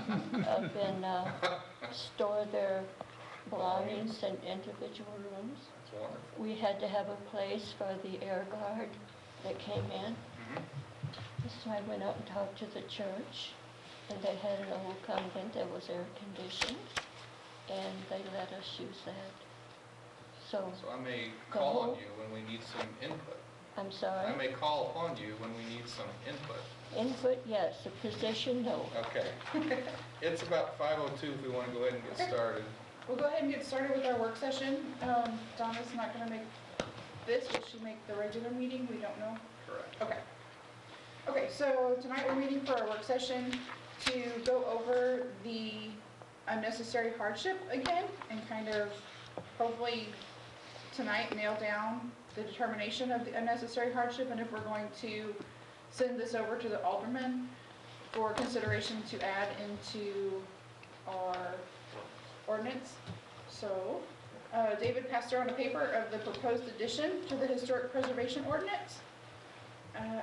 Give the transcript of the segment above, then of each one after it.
up and store their belongings in individual rooms. That's wonderful. We had to have a place for the air guard that came in. So I went out and talked to the church, and they had an old convent that was air conditioned, and they let us use that. So I may call on you when we need some input. I'm sorry? I may call upon you when we need some input. Input, yes. The position, no. Okay. It's about 5:02 if we want to go ahead and get started. We'll go ahead and get started with our work session. Donna's not going to make this. Will she make the regular meeting? We don't know. Correct. Okay. Okay, so tonight we're meeting for our work session to go over the unnecessary hardship again and kind of hopefully tonight nail down the determination of the unnecessary hardship and if we're going to send this over to the aldermen for consideration to add into our ordinance. So David passed around a paper of the proposed addition to the historic preservation ordinance.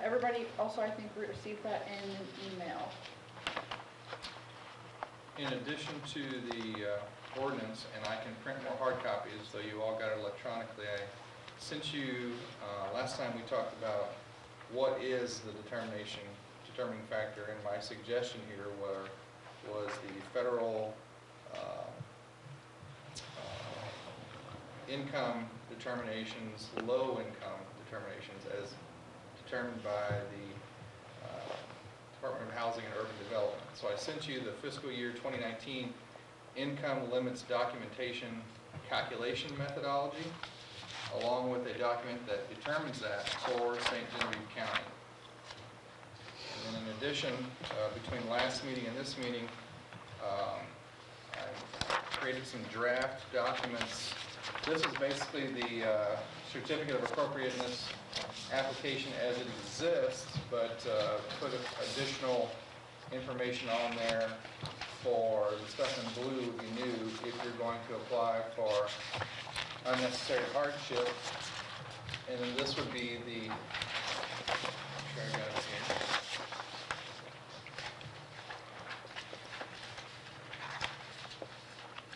Everybody also, I think, received that in an email. In addition to the ordinance, and I can print more hard copies, so you all got it electronically, I sent you, last time we talked about what is the determining factor, and my suggestion here was the federal income determinations, low income determinations as determined by the Department of Housing and Urban Development. So I sent you the fiscal year 2019 income limits documentation calculation methodology, along with a document that determines that for St. Genevieve County. And then in addition, between last meeting and this meeting, I created some draft documents. This is basically the certificate of appropriateness application as it exists, but put additional information on there for the stuff in blue would be new if you're going to apply for unnecessary hardship. And then this would be the, I'm sure I got it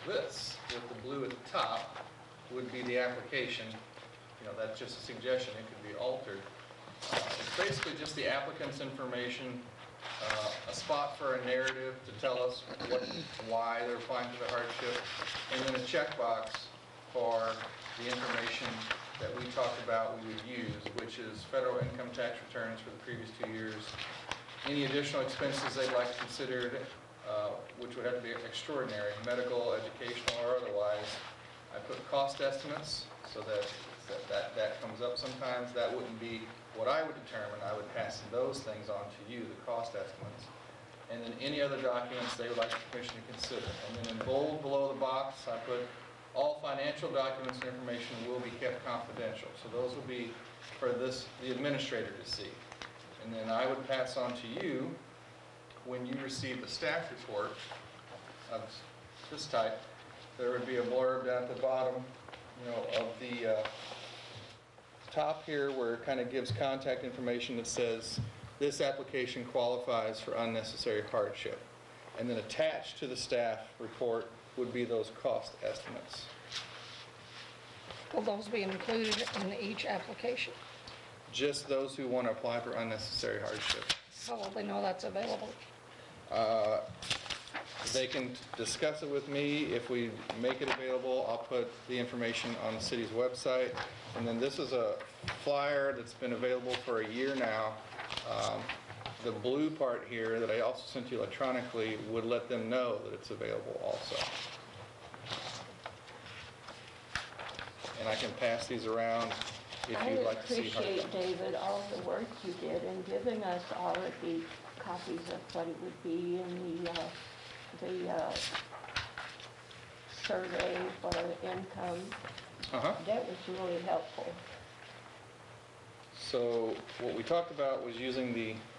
here. This, with the blue at the top, would be the application. You know, that's just a suggestion. It could be altered. It's basically just the applicant's information, a spot for a narrative to tell us why they're applying for the hardship, and then a checkbox for the information that we talked about we would use, which is federal income tax returns for the previous 2 years, any additional expenses they'd like considered, which would have to be extraordinary, medical, educational, or otherwise. I put cost estimates so that comes up sometimes. That wouldn't be what I would determine. I would pass those things on to you, the cost estimates. And then any other documents they would like the commission to consider. And then in bold below the box, I put all financial documents and information will be kept confidential. So those will be for the administrator to see. And then I would pass on to you when you receive the staff report of this type. There would be a blurb down at the bottom, of the top here where it kind of gives contact information that says this application qualifies for unnecessary hardship. And then attached to the staff report would be those cost estimates. Will those be included in each application? Just those who want to apply for unnecessary hardship. How will they know that's available? They can discuss it with me. If we make it available, I'll put the information on the city's website. And then this is a flyer that's been available for a year now. The blue part here that I also sent you electronically would let them know that it's available also. And I can pass these around if you'd like to see. I appreciate, David, all the work you did in giving us all of the copies of what it would be in the survey for income. That was really helpful. So what we talked about was using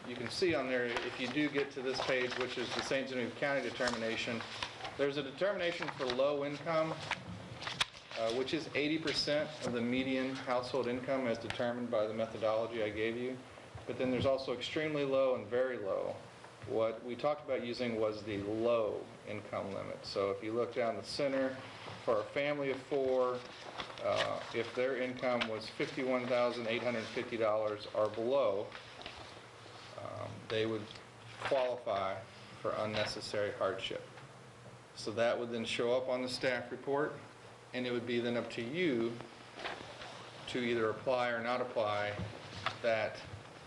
you can see on there, if you do get to this page, which is the St. Genevieve County determination, there's a determination for low income, which is 80% of the median household income as determined by the methodology I gave you. But then there's also extremely low and very low. What we talked about using was the low income limit. So if you look down the center, for a family of 4, if their income was $51,850 or below, they would qualify for unnecessary hardship. So that would then show up on the staff report, and it would be then up to you to either apply or not apply that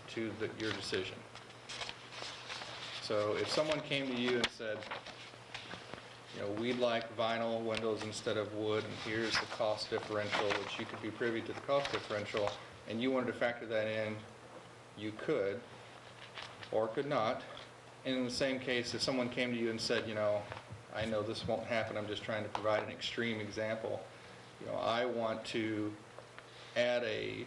to your decision. So if someone came to you and said, we'd like vinyl windows instead of wood, and here's the cost differential, which you could be privy to the cost differential, and you wanted to factor that in, you could, or could not. And in the same case, if someone came to you and said, I know this won't happen, I'm just trying to provide an extreme example, I want to add a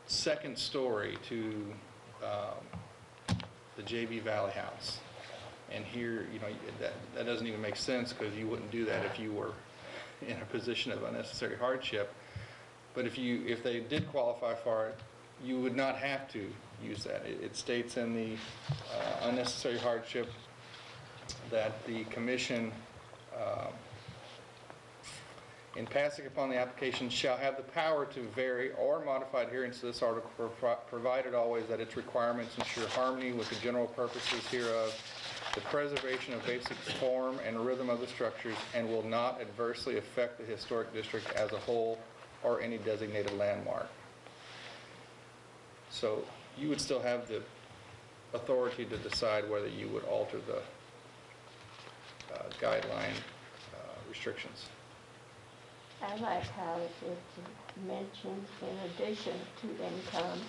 second story to the JV Valley house. And here, that doesn't even make sense, because you wouldn't do that if you were in a position of unnecessary hardship. But if they did qualify for it, you would not have to use that. It states in the unnecessary hardship that the commission, in passing upon the application, shall have the power to vary or modify adherence to this article, provided always that its requirements ensure harmony with the general purposes hereof, the preservation of basic form and rhythm of the structures, and will not adversely affect the historic district as a whole or any designated landmark. So you would still have the authority to decide whether you would alter the guideline restrictions. I like how it mentions, in addition to income,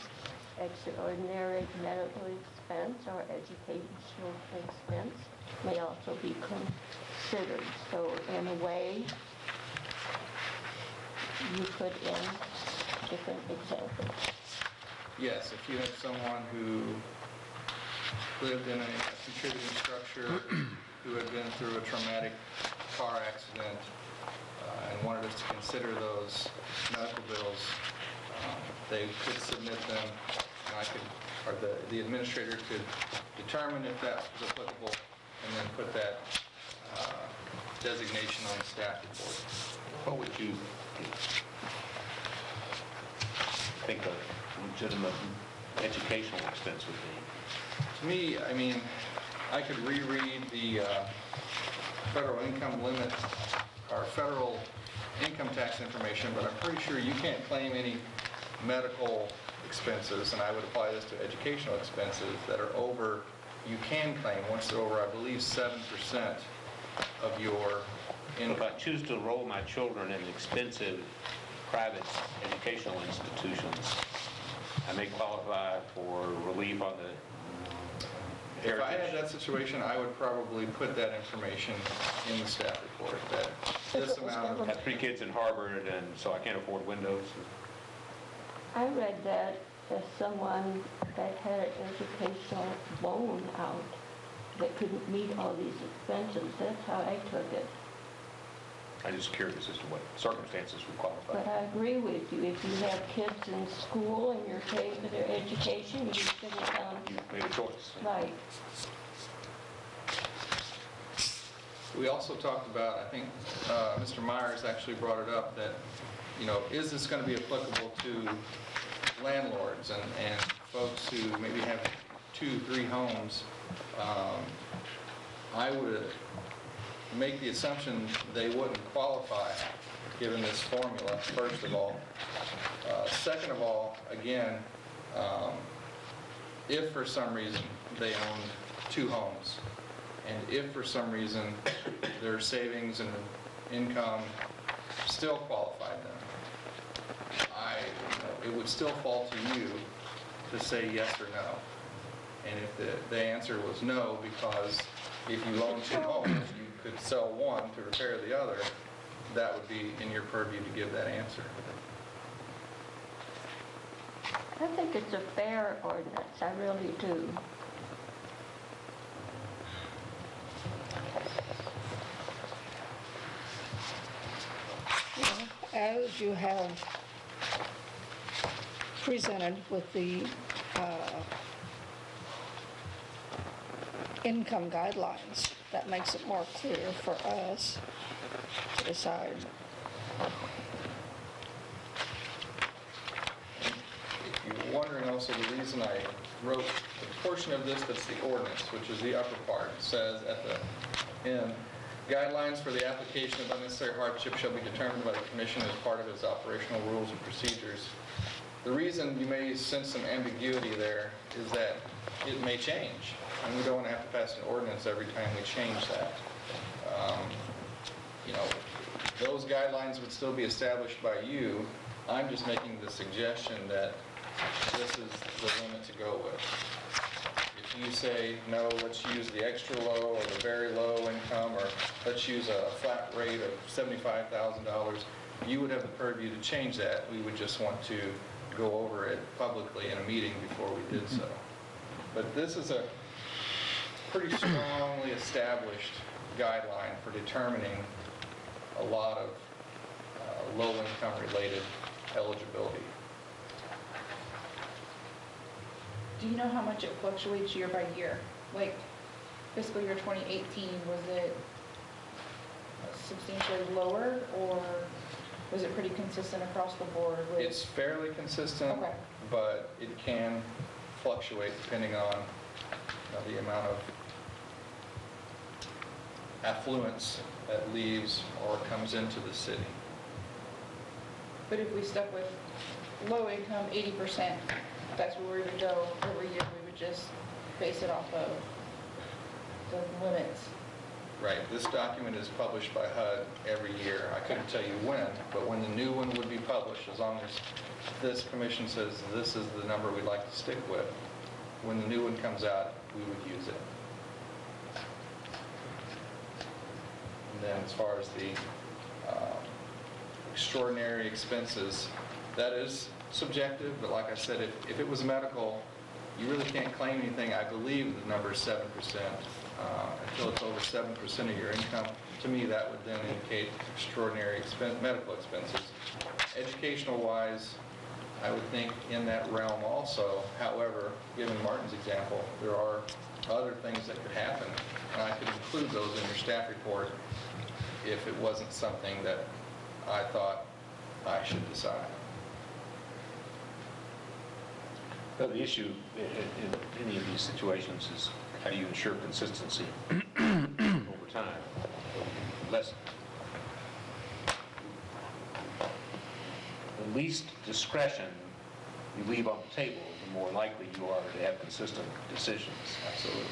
extraordinary medical expense or educational expense may also be considered. So in a way, you put in different examples. Yes, if you had someone who lived in a contributing structure, who had been through a traumatic car accident, and wanted us to consider those medical bills, they could submit them, and the administrator could determine if that was applicable, and then put that designation on the staff report. What would you think a legitimate educational expense would be? To me, I could reread the federal income limit, or federal income tax information, but I'm pretty sure you can't claim any medical expenses, and I would apply this to educational expenses that are over, you can claim once they're over, I believe, 7% of your income. If I choose to enroll my children in expensive private educational institutions, I may qualify for relief on the If I had heritage. that situation, I would probably put that information in the staff report, that this amount I of... have 3 kids in Harvard, and so I can't afford windows. I read that as someone that had an educational loan out that couldn't meet all these expenses. That's how I took it. I'm just curious as to what circumstances would qualify. But I agree with you. If you have kids in school and you're paying for their education, you should have You made a choice. right. We also talked about, I think Mr. Myers actually brought it up, that, is this going to be applicable to landlords and folks who maybe have 2, 3 homes? I would make the assumption they wouldn't qualify given this formula, first of all. Second of all, again, if for some reason they owned 2 homes, and if for some reason their savings and income still qualified them, it would still fall to you to say yes or no. And if the answer was no, because if you own 2 homes, you could sell one to repair the other, that would be in your purview to give that answer. I think it's a fair ordinance. I really do. As you have presented with the income guidelines. That makes it more clear for us to decide. If you're wondering also, the reason I wrote the portion of this that's the ordinance, which is the upper part, says at the end, guidelines for the application of unnecessary hardship shall be determined by the commission as part of its operational rules and procedures. The reason you may sense some ambiguity there is that it may change, and we don't want to have to pass an ordinance every time we change that. You know, those guidelines would still be established by you. I'm just making the suggestion that this is the limit to go with. If you say, no, let's use the extra low or the very low income, or let's use a flat rate of $75,000, you would have the purview to change that. We would just want to go over it publicly in a meeting before we did so. But this is a pretty strongly established guideline for determining a lot of low-income related eligibility. Do you know how much it fluctuates year by year? Like fiscal year 2018, was it substantially lower, or was it pretty consistent across the board? It's fairly consistent, Okay. but it can fluctuate depending on the amount of affluence that leaves or comes into the city. But if we stuck with low income, 80%, that's where we would go every year. We would just base it off of the limits. Right, this document is published by HUD every year. I couldn't tell you when, but when the new one would be published, as long as this commission says this is the number we'd like to stick with, when the new one comes out, we would use it. And then as far as the extraordinary expenses, that is subjective, but like I said, if it was medical, you really can't claim anything. I believe the number is 7%. Until it's over 7% of your income, to me that would then indicate extraordinary medical expenses. Educational-wise, I would think in that realm also. However, given Martin's example, there are other things that could happen, and I could include those in your staff report if it wasn't something that I thought I should decide. Well, the issue in any of these situations is how do you ensure consistency over time? The least discretion you leave on the table, the more likely you are to have consistent decisions. Absolutely.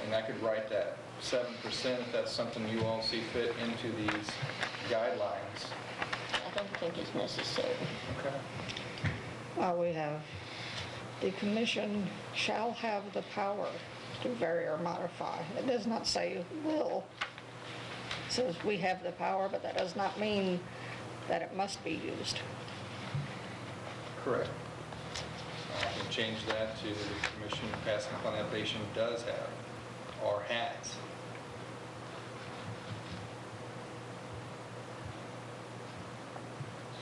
And I could write that 7% if that's something you all see fit into these guidelines. I don't think it's necessary. Okay. We have, the commission shall have the power to vary or modify. It does not say will. It says we have the power, but that does not mean that it must be used. Correct. I can change that to the commission passing upon application does have or has.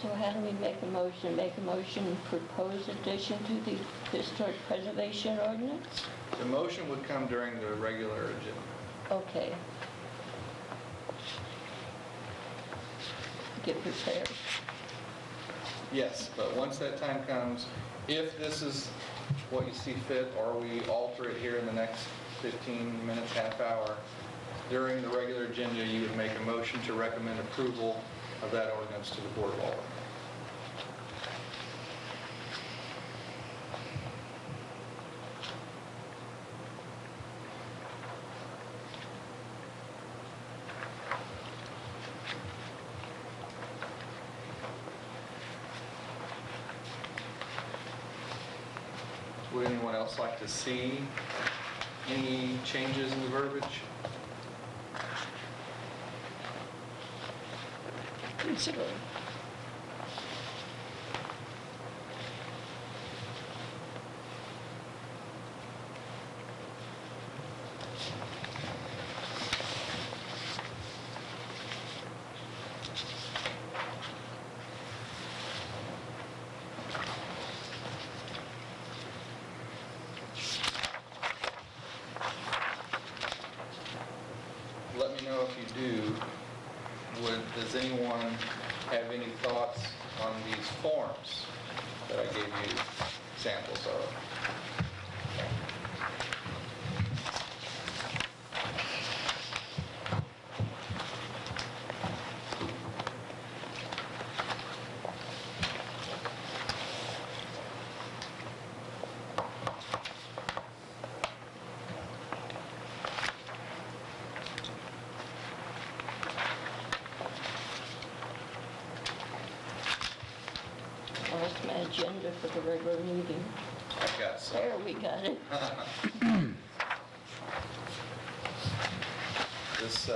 So how do we make a motion? Make a motion, propose addition to the historic preservation ordinance? The motion would come during the regular agenda. Okay. Get prepared. Yes, but once that time comes, if this is what you see fit, or we alter it here in the next 15 minutes, half hour, during the regular agenda, you would make a motion to recommend approval of that ordinance to the Board of Aldermen. Would anyone else like to see any changes in the verbiage? Consider it. gave you samples of. Where's my agenda for the regular meeting? I've got some. There, we got it. This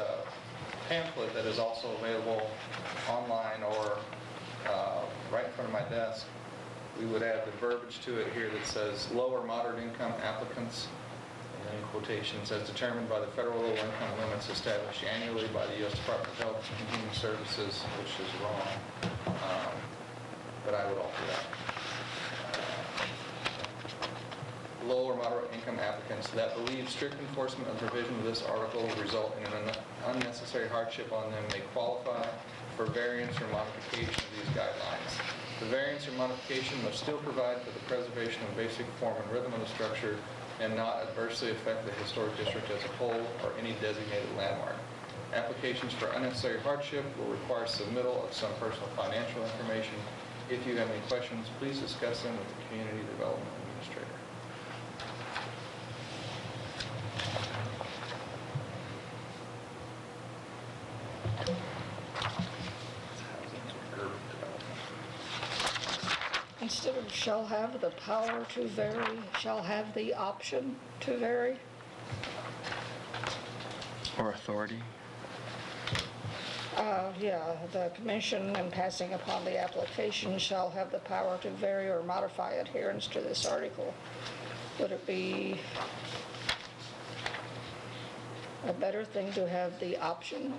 pamphlet that is also available online or right in front of my desk, we would add the verbiage to it here that says low or moderate income applicants, and then in quotations, as determined by the federal low income limits established annually by the U.S. Department of Health and Human Services, which is wrong, but I would alter that. Low or moderate income applicants that believe strict enforcement of the provision of this article will result in an unnecessary hardship on them may qualify for variance or modification of these guidelines. The variance or modification must still provide for the preservation of basic form and rhythm of the structure and not adversely affect the historic district as a whole or any designated landmark. Applications for unnecessary hardship will require submittal of some personal financial information. If you have any questions, please discuss them with the Community Development Administrator. Instead of shall have the power to vary, shall have the option to vary. Or authority. Yeah, the commission in passing upon the application shall have the power to vary or modify adherence to this article. Would it be a better thing to have the option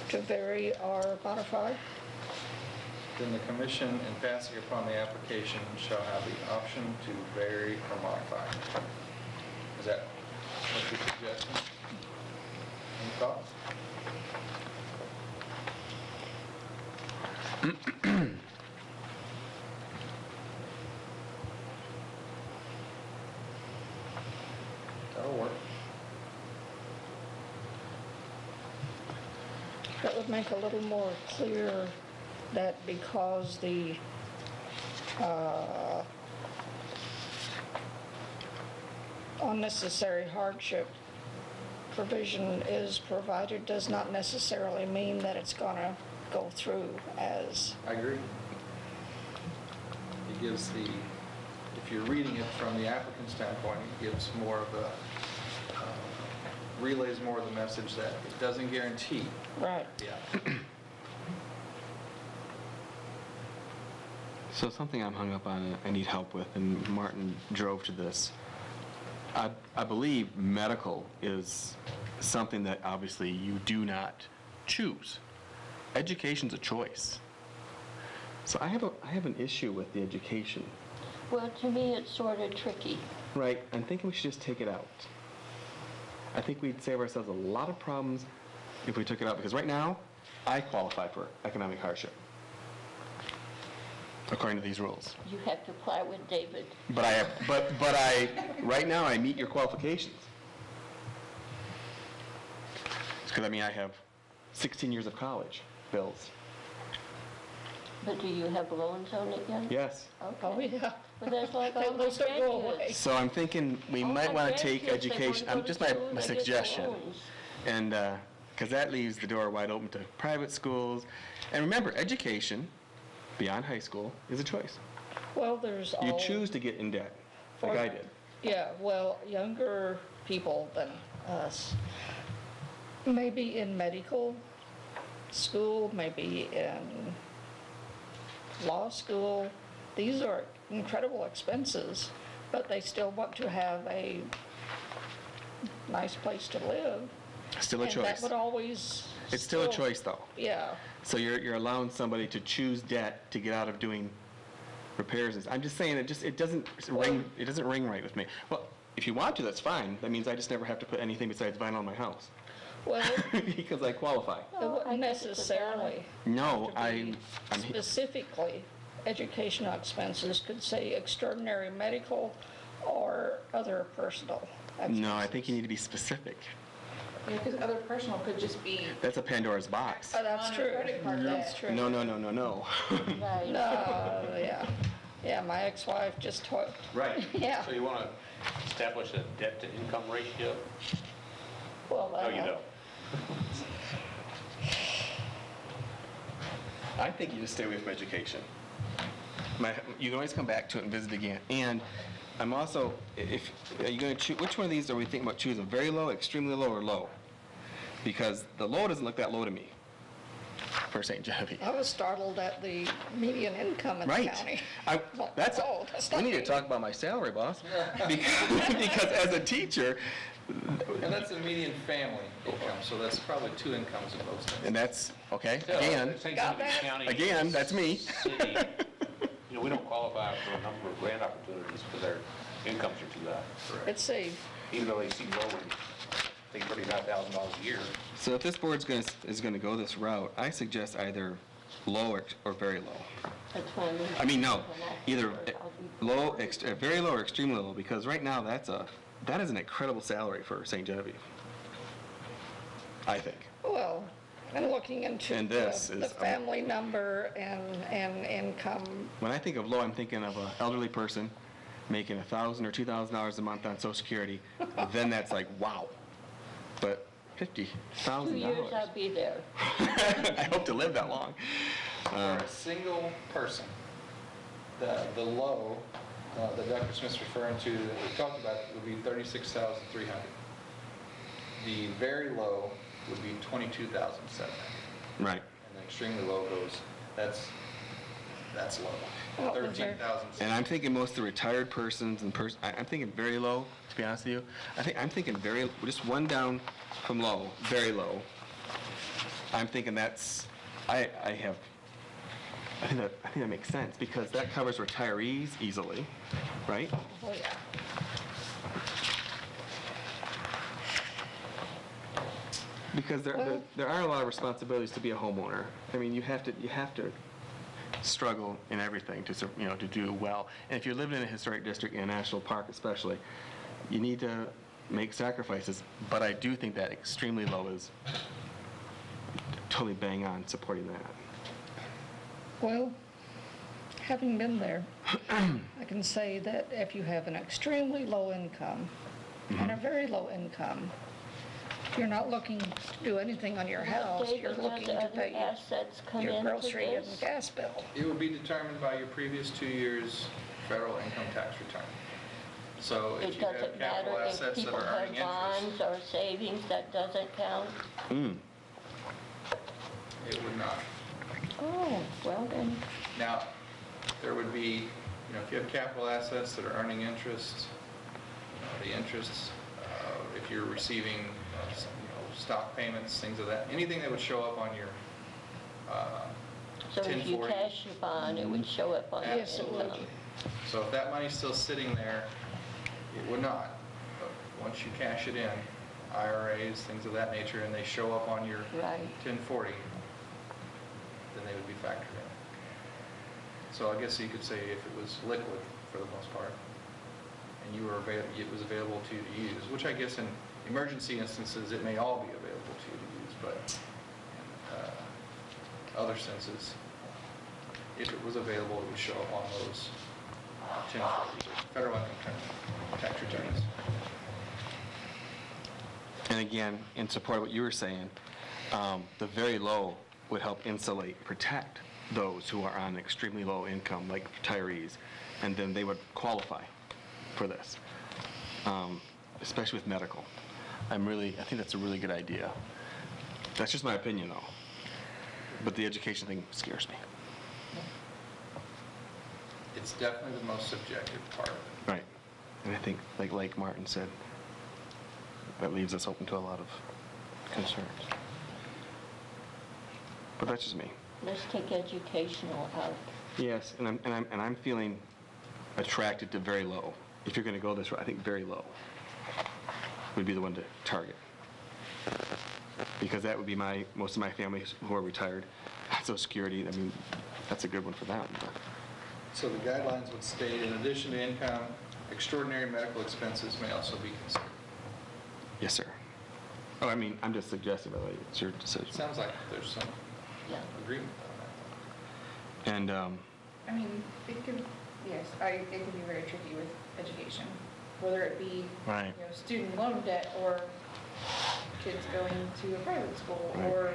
to vary or modify? Then the commission, in passing upon the application, shall have the option to vary or modify. Is that what you're suggesting? Any thoughts? That'll work. That would make a little more clear that because the unnecessary hardship provision is provided does not necessarily mean that it's going to go through as... I agree. It gives the, if you're reading it from the applicant standpoint, it gives more of a, relays more of the message that it doesn't guarantee. Right. Yeah. So something I'm hung up on, I need help with, and Martin drove to this. I believe medical is something that obviously you do not choose. Education's a choice. So I have an issue with the education. Well, to me, it's sort of tricky. Right, I'm thinking we should just take it out. I think we'd save ourselves a lot of problems if we took it out, because right now, I qualify for economic hardship, according to these rules. You have to apply with David. But right now, I meet your qualifications. Because, I have 16 years of college bills. But do you have loans on it yet? Yes. Oh, Okay. yeah. Well, that's like all my Those don't go away. grandkids. So I'm thinking we All might my want to take grandkids, they education, wanna go just to my school, they get suggestion. loans. And, because that leaves the door wide open to private schools. And remember, education beyond high school is a choice. Well, there's all... You choose to get in debt, like I did. Yeah, well, younger people than us, maybe in medical school, maybe in law school. These are incredible expenses, but they still want to have a nice place to live. Still a And that choice. would always... It's still a choice, though. Yeah. So you're allowing somebody to choose debt to get out of doing repairs. I'm just saying it doesn't ring right with me. Well, if you want to, that's fine. That means I just never have to put anything besides vinyl on my house Well, because I qualify. it Well, I wouldn't guess it's a necessarily No, have to be I'm specifically educational expenses could say extraordinary medical or other personal expenses. No, I think you need to be specific. Yeah, because other personal could just be That's a Pandora's box. Oh, that's on a true. credit card That's debt. true. No, no, no, no, no. Right. No, yeah. Yeah, my ex-wife just took, Right. Yeah. So you want to establish a debt-to-income ratio? well, No, you don't. I think you just stay away from education. You can always come back to it and visit again. And I'm also, if are you going to choose, which one of these are we thinking about choosing? Very low, extremely low, or low? Because the low doesn't look that low to me for St. Genevieve. I was startled at the median income in the Right. county. That's not we need to me. talk about my salary, boss. Because as a teacher, And that's a median family income, so that's probably 2 incomes in most instances. and that's, okay, Still, again, St. Got Genevieve that? County Again, that's me. city, we don't qualify for a number of grant opportunities because our incomes are too high. Let's see. Even though they see low and I think $35,000 a year. So if this board's is going to go this route, I suggest either low or very low. That's why I mean, no, either low, very low or extremely low, because right now that is an incredible salary for St. Genevieve, I think. Well, and looking into And this the is- family number and income, When I think of low, I'm thinking of an elderly person making $1,000 or $2,000 a month on Social Security. Then that's like, wow. But 2 $50,000. years I'll be there. I hope to live that long. For a single person, the low that Dr. Smith's referring to that we talked about would be $36,300. The very low would be $22,700. Right. And the extremely low goes, that's low. Well, the very- 13,000. And I'm thinking most of the retired persons and I'm thinking very low, to be honest with you. I'm thinking just one down from low, very low. I'm thinking I think that makes sense because that covers retirees easily, right? oh yeah. Because there are a lot of responsibilities to be a homeowner. I mean, you have to struggle in everything to do well. And if you're living in a historic district, in a national park especially, you need to make sacrifices. But I do think that extremely low is totally bang on supporting that. Well, having been there, I can say that if you have an extremely low income and a very low income, you're not looking to do anything on your house. You're David, looking does to other pay assets come your into grocery and this? gas bill. It would be determined by your previous 2 years' federal income tax return. So if It you have doesn't capital matter if assets that people are have earning interest, bonds or savings, that doesn't count? it would not. Oh, well then, Now, there would be, if you have capital assets that are earning interest, the interests, if you're receiving, stock payments, things of that, anything that would show up on your so if you 1040. cash your bond, it would show up on your Yes, it would. income. So if that money's still sitting there, it would not. But once you cash it in, IRAs, things of that nature, and they show up on your Right. 1040, then they would be factored in. So I guess you could say if it was liquid for the most part, and it was available to you to use, which I guess in emergency instances, it may all be available to you to use, but in other senses, if it was available, it would show up on those 1040 federal income tax returns. And again, in support of what you were saying, the very low would help insulate, protect those who are on extremely low income, like retirees, and then they would qualify for this, especially with medical. I think that's a really good idea. That's just my opinion, though. But the education thing scares me. It's definitely the most subjective part of it. Right. And I think, like Martin said, that leaves us open to a lot of concerns. But that's just me. Let's take educational out. Yes, and I'm feeling attracted to very low. If you're going to go this route, I think very low would be the one to target. Because that would be most of my family who are retired. Social Security, I mean, that's a good one for them. But So the guidelines would state, in addition to income, extraordinary medical expenses may also be considered. Yes, sir. Oh, I mean, I'm just suggesting, by the way, it's your decision. It sounds like there's some Yeah. agreement on And, I mean, it could, yes, it can be very tricky with education, whether it be, Right. student loan debt or kids going to a private school Right. or,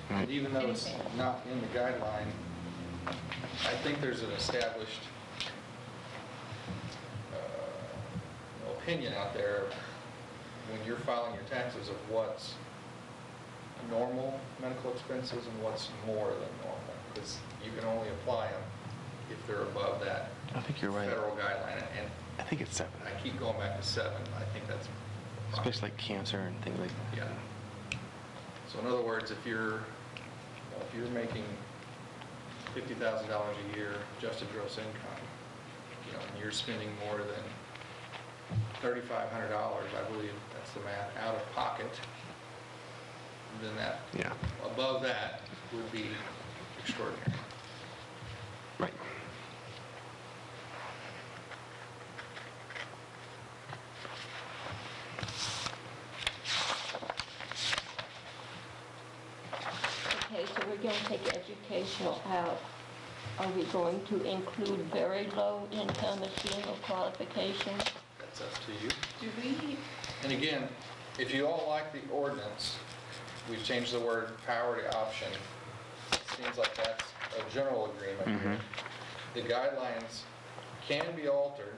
that. And even though it's Anything. not in the guideline, I think there's an established opinion out there when you're filing your taxes of what's normal medical expenses and what's more than normal, because you can only apply them if they're above that I think you're right. federal guideline. And I think it's 7. I keep going back to 7. I think that's Especially like cancer and things like that. Yeah. So in other words, if you're making $50,000 a year adjusted gross income, and you're spending more than $3,500, I believe that's the math, out of pocket, then that, Yeah. above that would be extraordinary. Right. Okay, so we're going to take educational out. Are we going to include very low income as being a qualification? That's up to you. do we, And again, if you all like the ordinance, we've changed the word power to option. Seems like that's a general agreement here. The guidelines can be altered,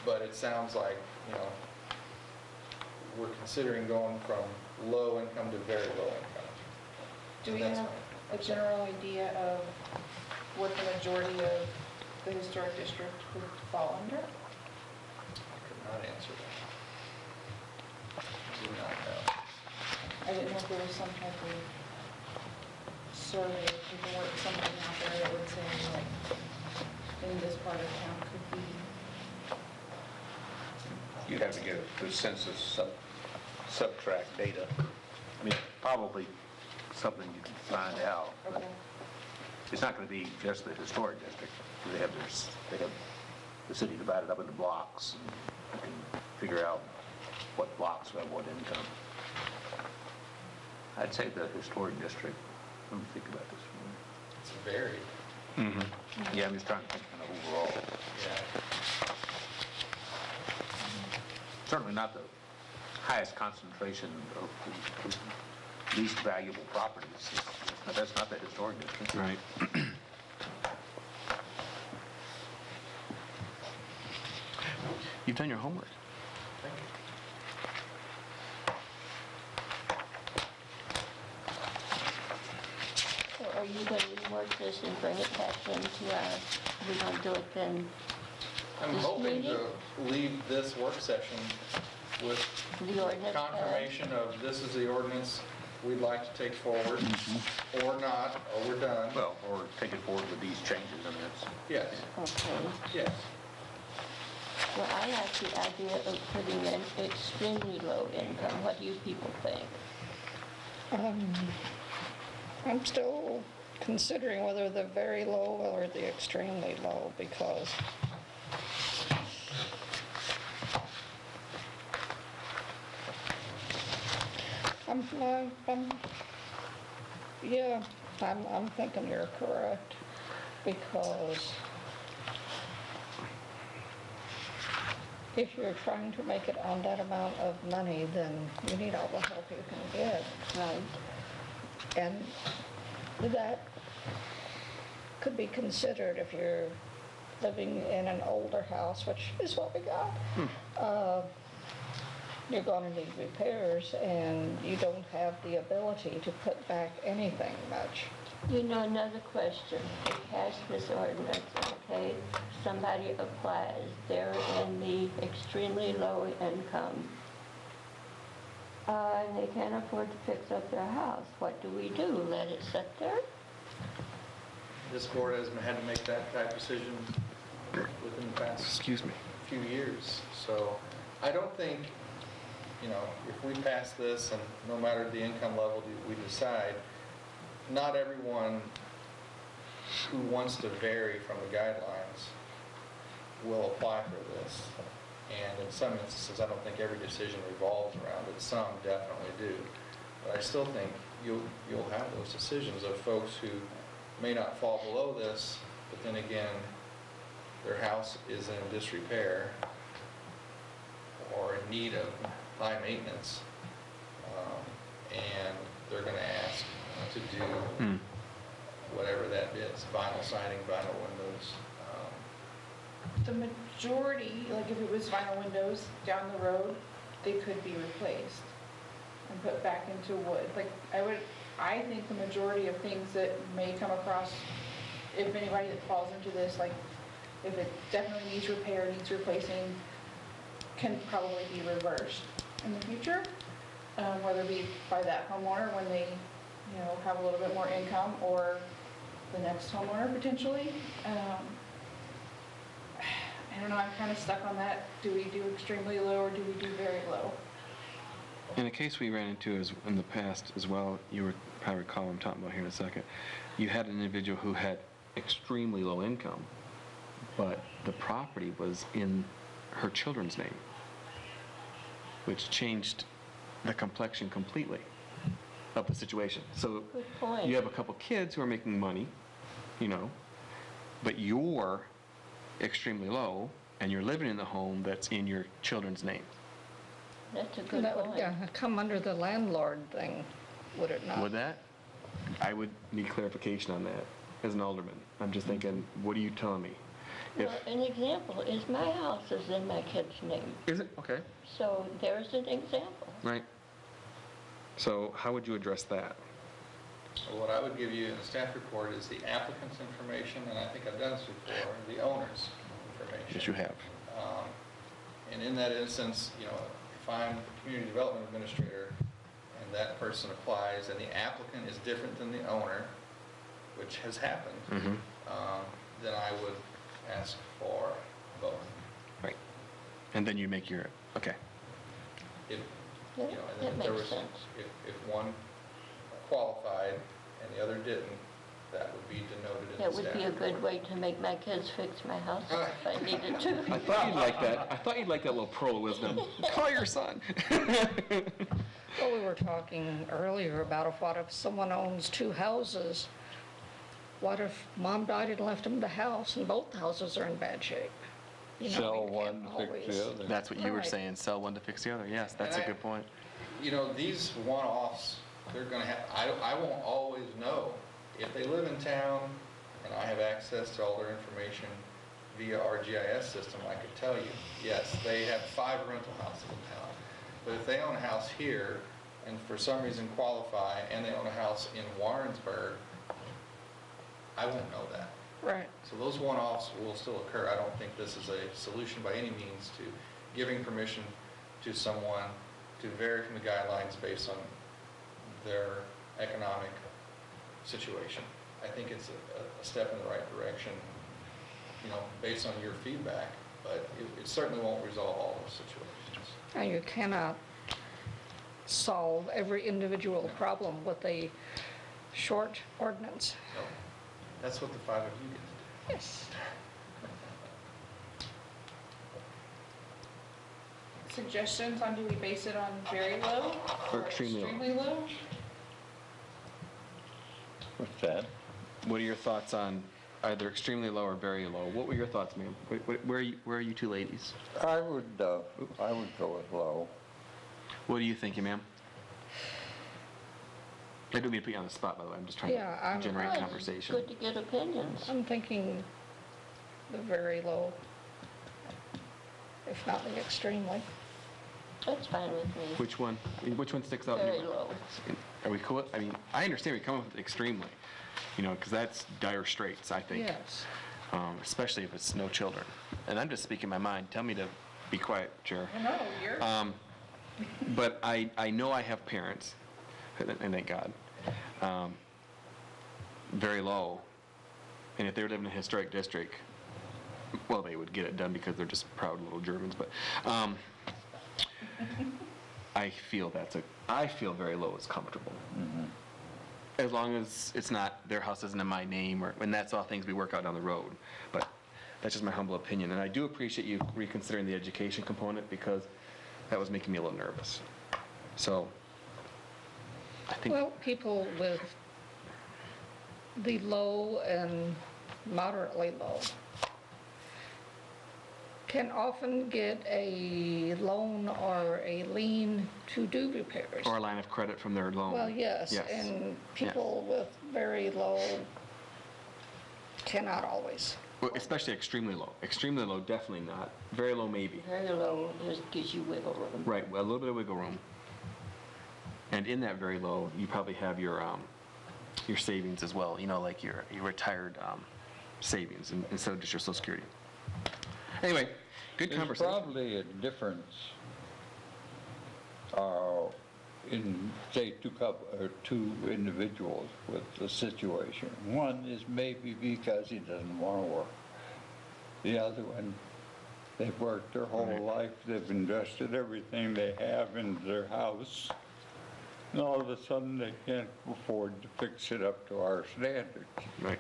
but it sounds like, we're considering going from low income to very low income. do we That's have fine. a general idea of what the majority of the historic district would fall under? I could not answer that. I do not know. I didn't know if there was some type of survey, paperwork, something out there that would say, like, in this part of town could be, You'd have to get the census subtract data. I mean, probably something you can find out. but okay. It's not going to be just the historic district. They have the city divided up into blocks. And you can figure out what blocks have what income. I'd say the historic district. Let me think about this for a minute. It's varied. Yeah, I'm just trying to think kind of overall. Yeah. Certainly not the highest concentration of the least valuable properties. That's not the historic district. Right. You've done your homework. Thank you. So are you going to rework this and bring it back into our, we're going to do it then I'm this hoping meeting? to leave this work session with The ordinance confirmation of this is the ordinance we'd like to take forward, or not, or we're done. Well, or take it forward with these changes, I mean, it's, Yes, Okay. yes. Well, I like the idea of putting in extremely low income. What do you people think? I'm still considering whether the very low or the extremely low, because I'm thinking you're correct, because if you're trying to make it on that amount of money, then you need all the help you can get. Right. And that could be considered if you're living in an older house, which is what we got. You're going to need repairs, and you don't have the ability to put back anything much. You know, another question. We pass this ordinance, okay? Somebody applies. They're in the extremely low income. And they can't afford to fix up their house. What do we do? Let it sit there? This board has had to make that type of decision within the past Excuse me. few years. So I don't think, if we pass this and no matter the income level we decide, not everyone who wants to vary from the guidelines will apply for this. And in some instances, I don't think every decision revolves around it. Some definitely do. But I still think you'll have those decisions of folks who may not fall below this, but then again, their house is in disrepair or in need of high maintenance, and they're going to ask to do whatever that is, vinyl siding, vinyl windows. The majority, like if it was vinyl windows down the road, they could be replaced and put back into wood. Like I think the majority of things that may come across, if anybody that falls into this, like if it definitely needs repair, needs replacing, can probably be reversed in the future, whether it be by that homeowner when they, have a little bit more income, or the next homeowner potentially. I don't know, I'm kind of stuck on that. Do we do extremely low or do we do very low? In a case we ran into in the past as well, you were probably recall I'm talking about here in a second, you had an individual who had extremely low income, but the property was in her children's name, which changed the complexion completely of the situation. So Good point. you have a couple kids who are making money, but you're extremely low and you're living in the home that's in your children's name. That's a good That would point. come under the landlord thing, would it not? Would that? I would need clarification on that as an alderman. I'm just thinking, what are you telling me? Well, an example is my house is in my kid's name, Is it? Okay. so there's an example. Right. So how would you address that? So what I would give you in the staff report is the applicant's information, and I think I've done this before, the owner's information. Yes, you have. And in that instance, if I'm community development administrator and that person applies and the applicant is different than the owner, which has happened, then I would ask for both. Right. And then you make your, okay. If, Yeah, and that if there makes was, sense. if one qualified and the other didn't, that would be denoted in the That staff would be a report. good way to make my kids fix my house if I needed to. I thought you'd like that. I thought you'd like that little pearl of wisdom. Call your son. Well, we were talking earlier about what if someone owns two houses? What if mom died and left them the house and both houses are in bad shape? Sell you one, can't fix always- the other. That's what you were Right. saying, sell one to fix the other. Yes, that's a And good point. These one-offs, they're going to have, I won't always know. If they live in town and I have access to all their information via our GIS system, I could tell you, yes, they have 5 rental houses in town. But if they own a house here and for some reason qualify and they own a house in Warrensburg, I won't know that. Right. So those one-offs will still occur. I don't think this is a solution by any means to giving permission to someone to vary from the guidelines based on their economic situation. I think it's a step in the right direction, based on your feedback, but it certainly won't resolve all those situations. And you cannot solve every individual problem with a short ordinance. No, that's what the 5 of you get to do. Yes. Suggestions on, do we base it on very low Or extremely low. extremely low? What's that? What are your thoughts on either extremely low or very low? What were your thoughts, ma'am? Where are you two ladies? I would go with low. What are you thinking, ma'am? I don't mean to put you on the spot, by the way. I'm just trying Yeah, to I'm- generate Well, it's conversation. good to get opinions. I'm thinking the very low, if not the extremely. That's fine with me. Which one? Which one sticks out? in your Very mind? low. Are we cool? I mean, I understand we come up with extremely, because that's dire straits, I think. Yes. Especially if it's no children. And I'm just speaking my mind. Tell me to be quiet, Chair. No, you're, But I know I have parents, and thank God, very low. And if they were living in a historic district, well, they would get it done because they're just proud little Germans. But I feel very low is comfortable. As long as it's not, their house isn't in my name, and that's all things we work out down the road. But that's just my humble opinion. And I do appreciate you reconsidering the education component, because that was making me a little nervous. So, I think, Well, people with the low and moderately low can often get a loan or a lien to do repairs. or a line of credit from their loan. Well, yes, and people with very low cannot always. Well, especially extremely low. Extremely low, definitely not. Very low, maybe. Very low, just gives you wiggle room. Right, well, a little bit of wiggle room. And in that very low, you probably have your savings as well, like your retired savings instead of just your Social Security. Anyway, good There's conversation. probably a difference in, say, two individuals with the situation. One is maybe because he doesn't want to work. The other one, they've worked their whole life, they've invested everything they have into their house, and all of a sudden they can't afford to fix it up to our standards. Right.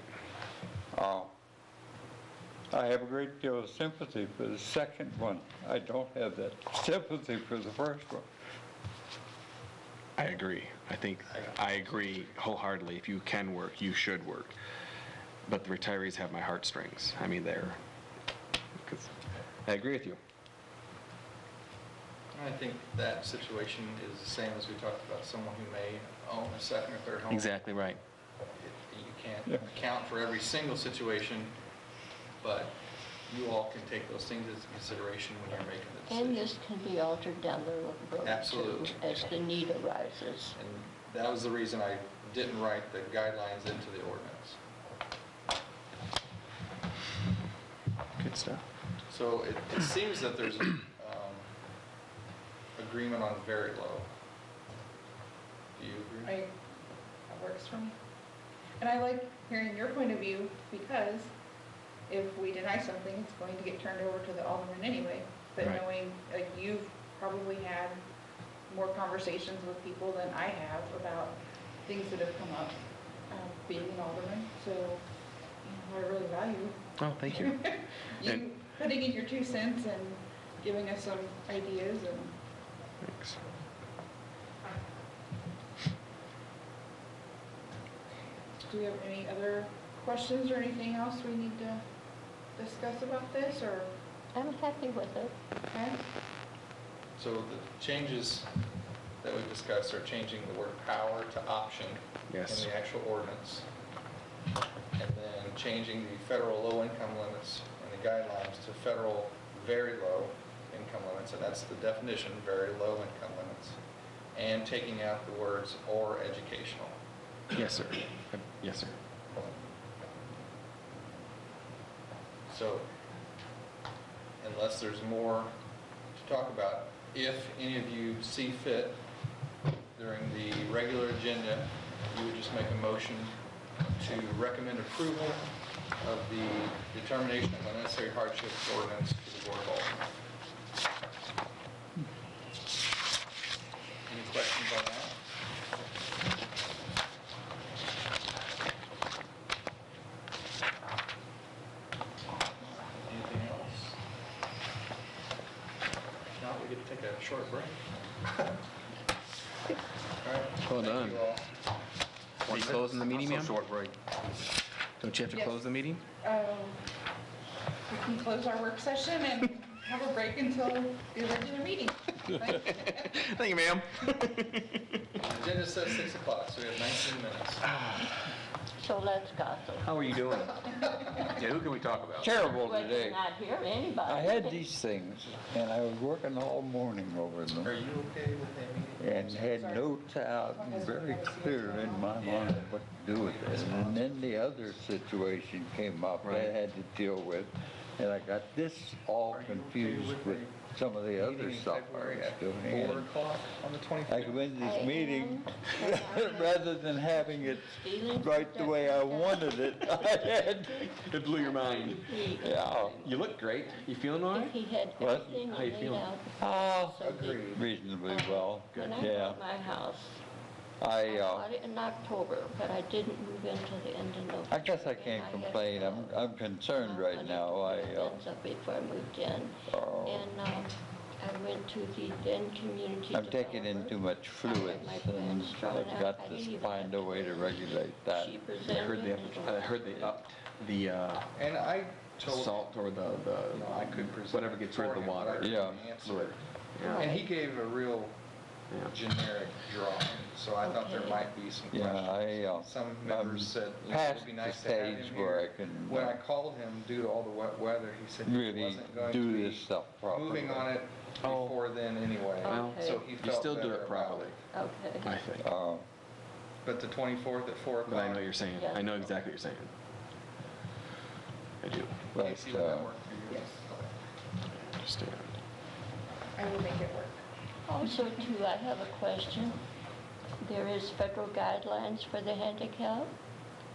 I have a great deal of sympathy for the second one. I don't have that sympathy for the first one. I agree. I agree wholeheartedly. If you can work, you should work. But the retirees have my heartstrings. I mean, because I agree with you. I think that situation is the same as we talked about, someone who may own a second or third home. Exactly right. You can't account for every single situation, but you all can take those things into consideration when you're making the decision. And this can be altered down the road too, Absolutely. as the need arises. And that was the reason I didn't write the guidelines into the ordinance. Good stuff. So it seems that there's agreement on very low. Do you agree? That works for me. And I like hearing your point of view, because if we deny something, it's going to get turned over to the alderman anyway. But Right. knowing, like, you've probably had more conversations with people than I have about things that have come up, being an alderman, so, I really value Oh, thank you. you And- putting in your 2 cents and giving us some ideas. And Thanks. do we have any other questions or anything else we need to discuss about this, or? I'm happy with it. Okay. So the changes that we discussed are changing the word power to option Yes. in the actual ordinance. And then changing the federal low income limits and the guidelines to federal very low income limits, and that's the definition, very low income limits. And taking out the words or educational. Yes, sir. Yes, sir. So, unless there's more to talk about, if any of you see fit during the regular agenda, you would just make a motion to recommend approval of the determination of unnecessary hardship ordinance to the Board of Aldermen. Any questions on that? Anything else? If not, we get to take a short break. All right. Well Thank done. you all. Are you closing the meeting, ma'am? Short break. Don't you have to Yes. close the meeting? We can close our work session and have a break until the regular meeting. Thank you, ma'am. Agenda says 6 o'clock, so we have 19 minutes. So let's gossip. How are you doing? Yeah, who can we talk about? Terrible Well, today. not hear anybody. I had these things, and I was working all morning over Are them, you okay with that meeting? and had notes out and very clear in my mind what to do with it. And then the other situation came up I had to deal with, and I got this all confused with some of the other stuff I was doing. 4 o'clock on the 25th? I go into this I meeting, am. rather than having it Feelings right the way I protected. wanted it, I had, It blew your mind. yeah. You look great. You feeling all If right? he had What? everything How you laid feeling? out. Oh, so that, reasonably well, When I yeah. bought my house, I bought it in October, but I didn't move into the end of November. I guess I and can't had, complain. I'm concerned right money now. to pay bills up before I moved in. Oh. And I went to the then community I'm taking in developer. too much I fluids, had my and plans drawn I've out. got I to didn't even find have a way to regulate that. She I presented. heard and I heard they upped the And I told salt or the I could present whatever gets rid of the for him, but I water. couldn't Yeah. answer. Fluid. Yeah. And he gave a real Yeah. generic drawing, so I thought there Okay. might be some Yeah, questions. Some I'm members said, it past would be the nice to have him stage where I here. can When I called him, due to all the wet weather, he said he really wasn't going do to this stuff be properly. moving on it Oh. before then anyway. Well, Okay. So he You felt still do better it about properly, it. Okay. I think. But the 24th at 4 But I know o'clock. what you're saying. Yeah. I know exactly what you're saying. I do. But, Casey, would that work for you? Yes. Understand. I will make it work. Also too, I have a question. There is federal guidelines for the handicap.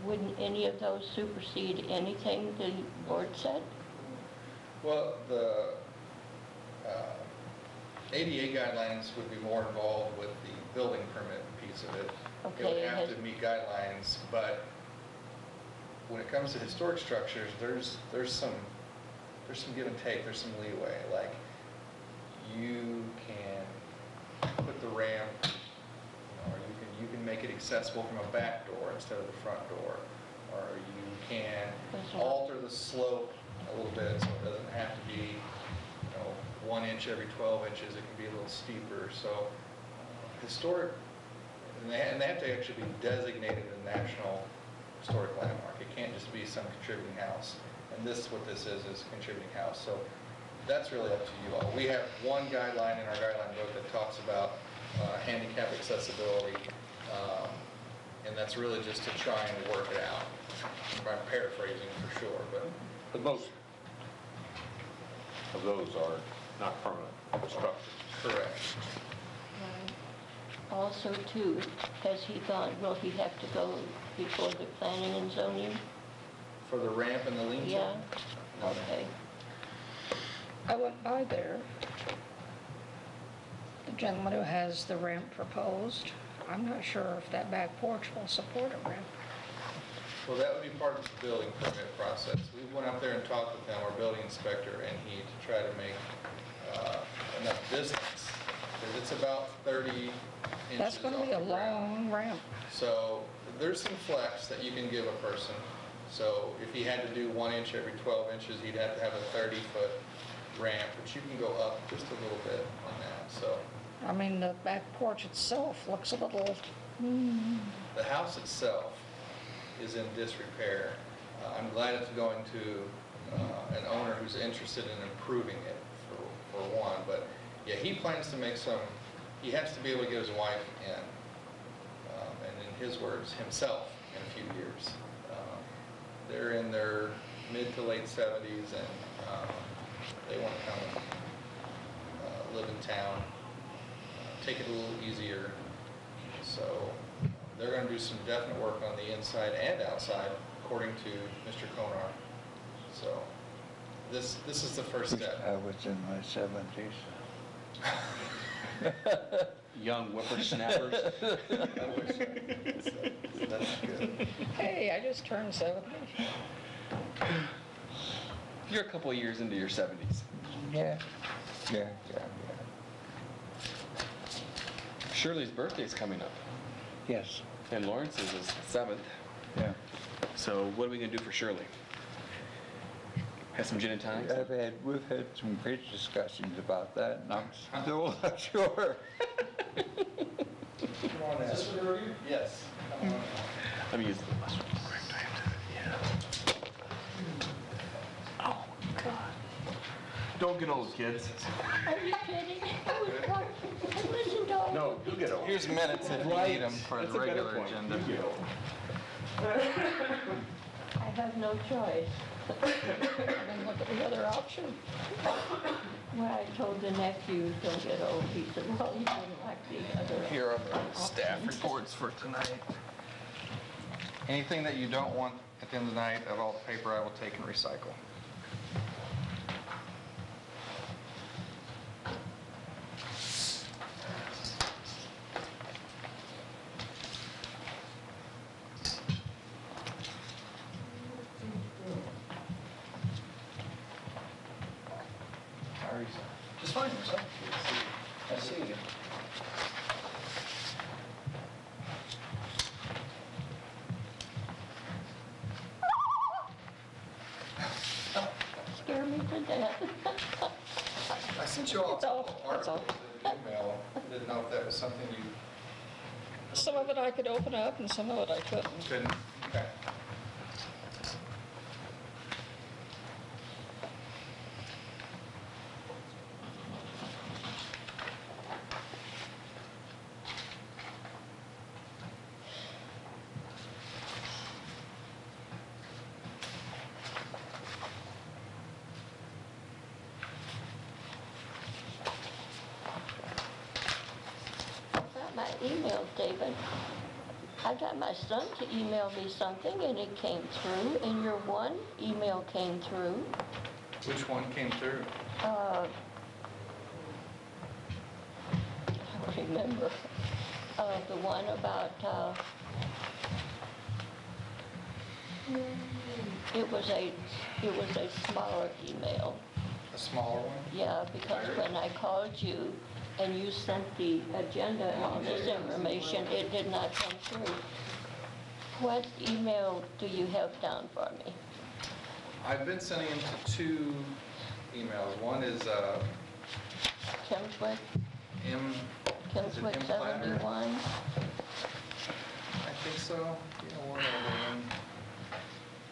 Wouldn't any of those supersede anything the board said? Well, the ADA guidelines would be more involved with the building permit piece of it. It would Okay, have to meet guidelines, but when it comes to historic structures, there's some give and take, there's some leeway. Like, you can put the ramp, or you can make it accessible from a back door instead of the front door, or you can alter the slope a little bit so it doesn't have to be, 1 inch every 12 inches. It can be a little steeper. So historic, and they have to actually be designated a national historic landmark. It can't just be some contributing house. And what this is a contributing house. So that's really up to you all. We have one guideline in our guideline book that talks about handicap accessibility, and that's really just to try and work it out. I'm paraphrasing for sure, but most of those are not permanent structures. correct. Right. Also too, will he have to go before the planning and zoning? For the ramp and the lean-to? Yeah, okay. I went by there. The gentleman who has the ramp proposed, I'm not sure if that back porch will support a ramp. Well, that would be part of the building permit process. We went up there and talked with them, our building inspector, and he, to try to make enough distance, because it's about 30 inches That's going to be a off the ground. long ramp. So there's some flex that you can give a person. So if he had to do 1 inch every 12 inches, he'd have to have a 30-foot ramp, but you can go up just a little bit on that. So I mean, the back porch itself looks a little, the house itself is in disrepair. I'm glad it's going to an owner who's interested in improving it for one, but yeah, he plans to make he has to be able to get his wife in, and in his words, himself in a few years. They're in their mid to late 70s, and they want to come and live in town, take it a little easier. So they're going to do some definite work on the inside and outside, according to Mr. Konar. So this is the first step. I was in my 70s. Young whippersnappers. That's good. hey, I just turned 70. You're a couple of years into your 70s. Yeah. Shirley's birthday's coming up, Yes, and Lawrence's is the 7th. yeah. So what are we going to do for Shirley? Have some gin and tonics? We've had some great discussions about that, and I'm still not sure. Is this for the review? Yes. Come on. Let me use the restroom. Correct, I have to, yeah. Oh, God. Don't get old, kids. Are you kidding? Listen to all. No, you get old. Here's minutes if you need them for That's the a better regular point. agenda. You get old. I have no choice. And then look at the other option. When I told the nephew, don't get old, he said, well, he didn't like the other. Here are the staff reports for tonight. Anything that you don't want at the end of the night of all the paper, I will take and recycle. are you, sir? Just fine, yourself? Nice to see you again. Scare me to death. I sent you all a That's all, couple that's all. articles in an email. Didn't know if that was something you Some of it I could open up and some of it I couldn't. couldn't. Okay. About my email, David. I got my son to email me something and it came through, and your one email came through. Which one came through? I don't remember. The one about, it was a smaller email. A smaller one? Yeah, because when I called you and you sent the agenda and all this information, it did not come through. What email do you have down for me? I've been sending him to two emails. One is Kinswick, M. is it Kinswick M Platter? 71? I think so. Yeah, one other one.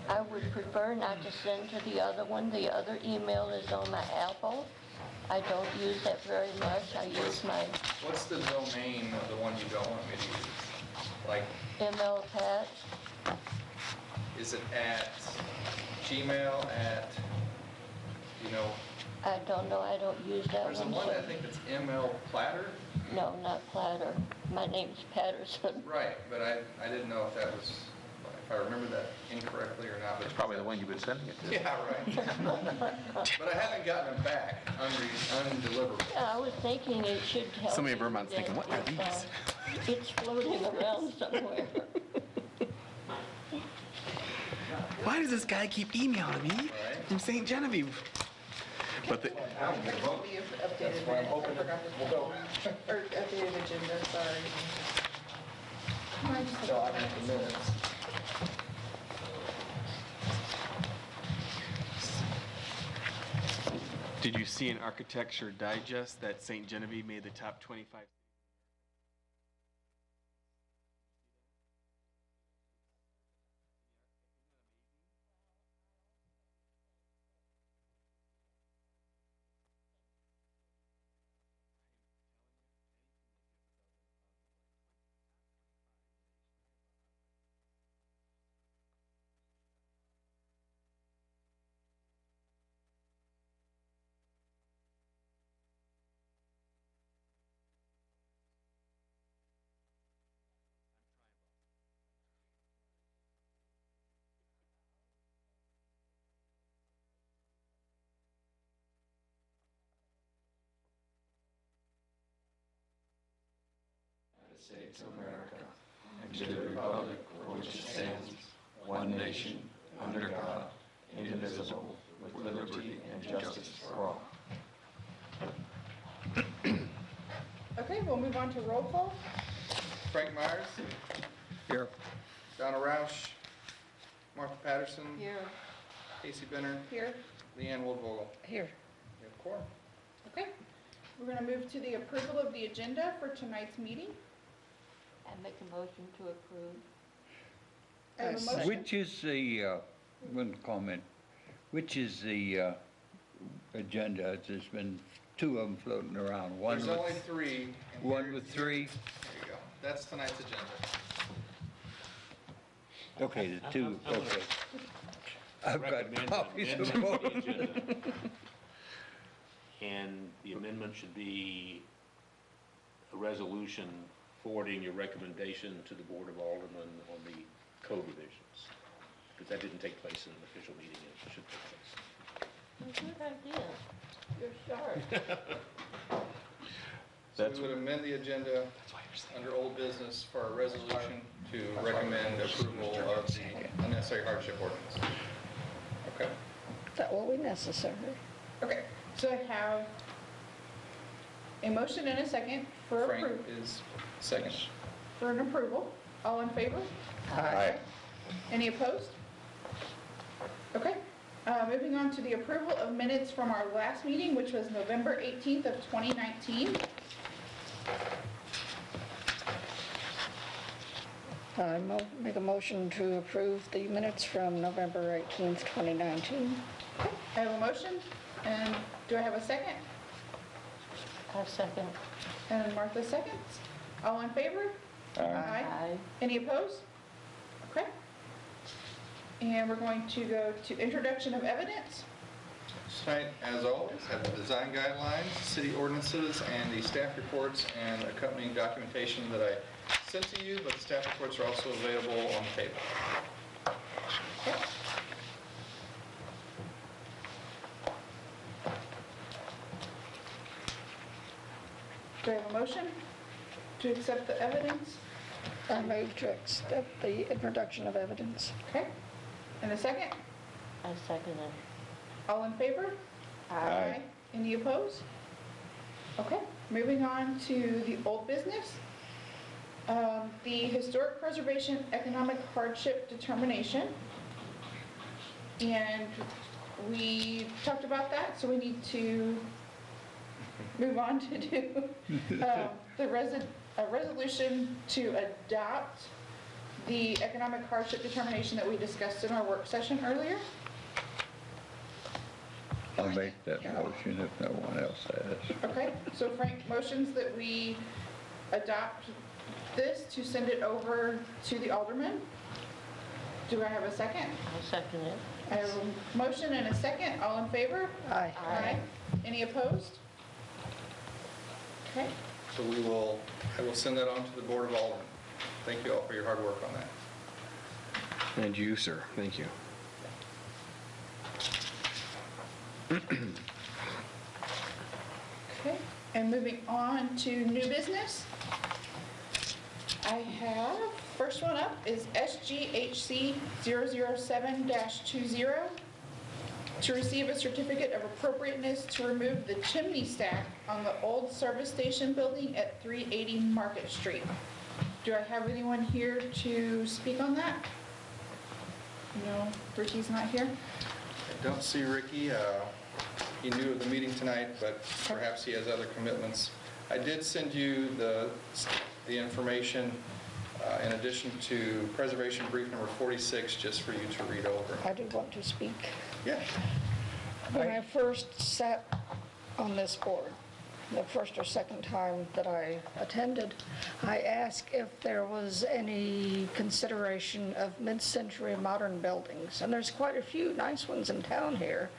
I would prefer not to send to the other one. The other email is on my Apple. I don't use that very much. I use my What's the domain of the one you don't want me to use? Like, MLPat. is it at Gmail, at, you know, I don't know, I don't use that there's the one. one so- I think that's ML Platter? No, not Platter. My name's Patterson. Right, but I didn't know if that was, if I remember that incorrectly or not. But It's probably the one you've been sending it to. Yeah, right. But I haven't gotten them back undeliverable. Yeah, I was thinking it should help. Somebody in you Vermont's that thinking, "What are it, these?" It's floating around somewhere. Why does this guy keep emailing me Right. from St. Genevieve? But the, We have updated minutes, I forgot to, or updated agenda, sorry. Can I just look at the minutes? did you see in Architecture Digest that St. Genevieve made the top 25? States of America, and to the republic for which it stands, one nation, under God, indivisible, with liberty and justice for all. Okay, we'll move on to roll call. Frank Myers, Here. Donna Roush, Martha Patterson, Here. Casey Benner, Here. Leanne Woodvogel. Here. You have quorum. Okay, we're gonna move to the approval of the agenda for tonight's meeting. I make a motion to approve. I have a I motion. Which is the, one comment, which is the agenda? There's been two of them floating around. One There's with- only three. and One here- with three? There you go. That's tonight's agenda. Okay, the two, I'm gonna okay. I've got recommend copies an of amendment both. to the agenda. And the amendment should be a resolution forwarding your recommendation to the Board of Aldermen on the code revisions. Because that didn't take place in an official meeting, and it should take place. Good idea. You're sharp. So we would amend the agenda under old business for a resolution to recommend approval of the unnecessary hardship ordinance. Okay. That will be necessary. Okay, So I have a motion and a second for Frank approval. is second. For an approval. All in favor? Aye. Any opposed? Okay. Moving on to the approval of minutes from our last meeting, which was November 18th of 2019. Make a motion to approve the minutes from November 18th, 2019. I have a motion, and do I have a second? A second. And Martha seconds. All in favor? Aye. Any opposed? Okay. And we're going to go to introduction of evidence. Tonight, as always, have the design guidelines, city ordinances, and the staff reports and accompanying documentation that I sent to you, but the staff reports are also available on the table. Okay. Do I have a motion to accept the evidence? I move to accept the introduction of evidence. Okay. And a second? I second it. All in favor? Aye. Any opposed? Okay, moving on to the old business. The historic preservation economic hardship determination. And we talked about that, so we need to move on to do a resolution to adopt the economic hardship determination that we discussed in our work session earlier. I'll make that motion if no one else has. Okay, so Frank motions that we adopt this to send it over to the alderman. Do I have a second? I'll second it. I have a motion and a second. All in favor? Aye. Aye. Any opposed? Okay, So I will send that on to the Board of Aldermen. Thank you all for your hard work on that. And you, sir. Thank you. okay. And moving on to new business. I have, first one up is SGHC 007-20 to receive a certificate of appropriateness to remove the chimney stack on the old service station building at 380 Market Street. Do I have anyone here to speak on that? No, Ricky's not here? I don't see Ricky. He knew of the meeting tonight, but perhaps he has other commitments. I did send you the information in addition to preservation brief number 46, just for you to read over. I do want to speak. Yeah. When I first sat on this board, the first or second time that I attended, I asked if there was any consideration of mid-century modern buildings. And there's quite a few nice ones in town here,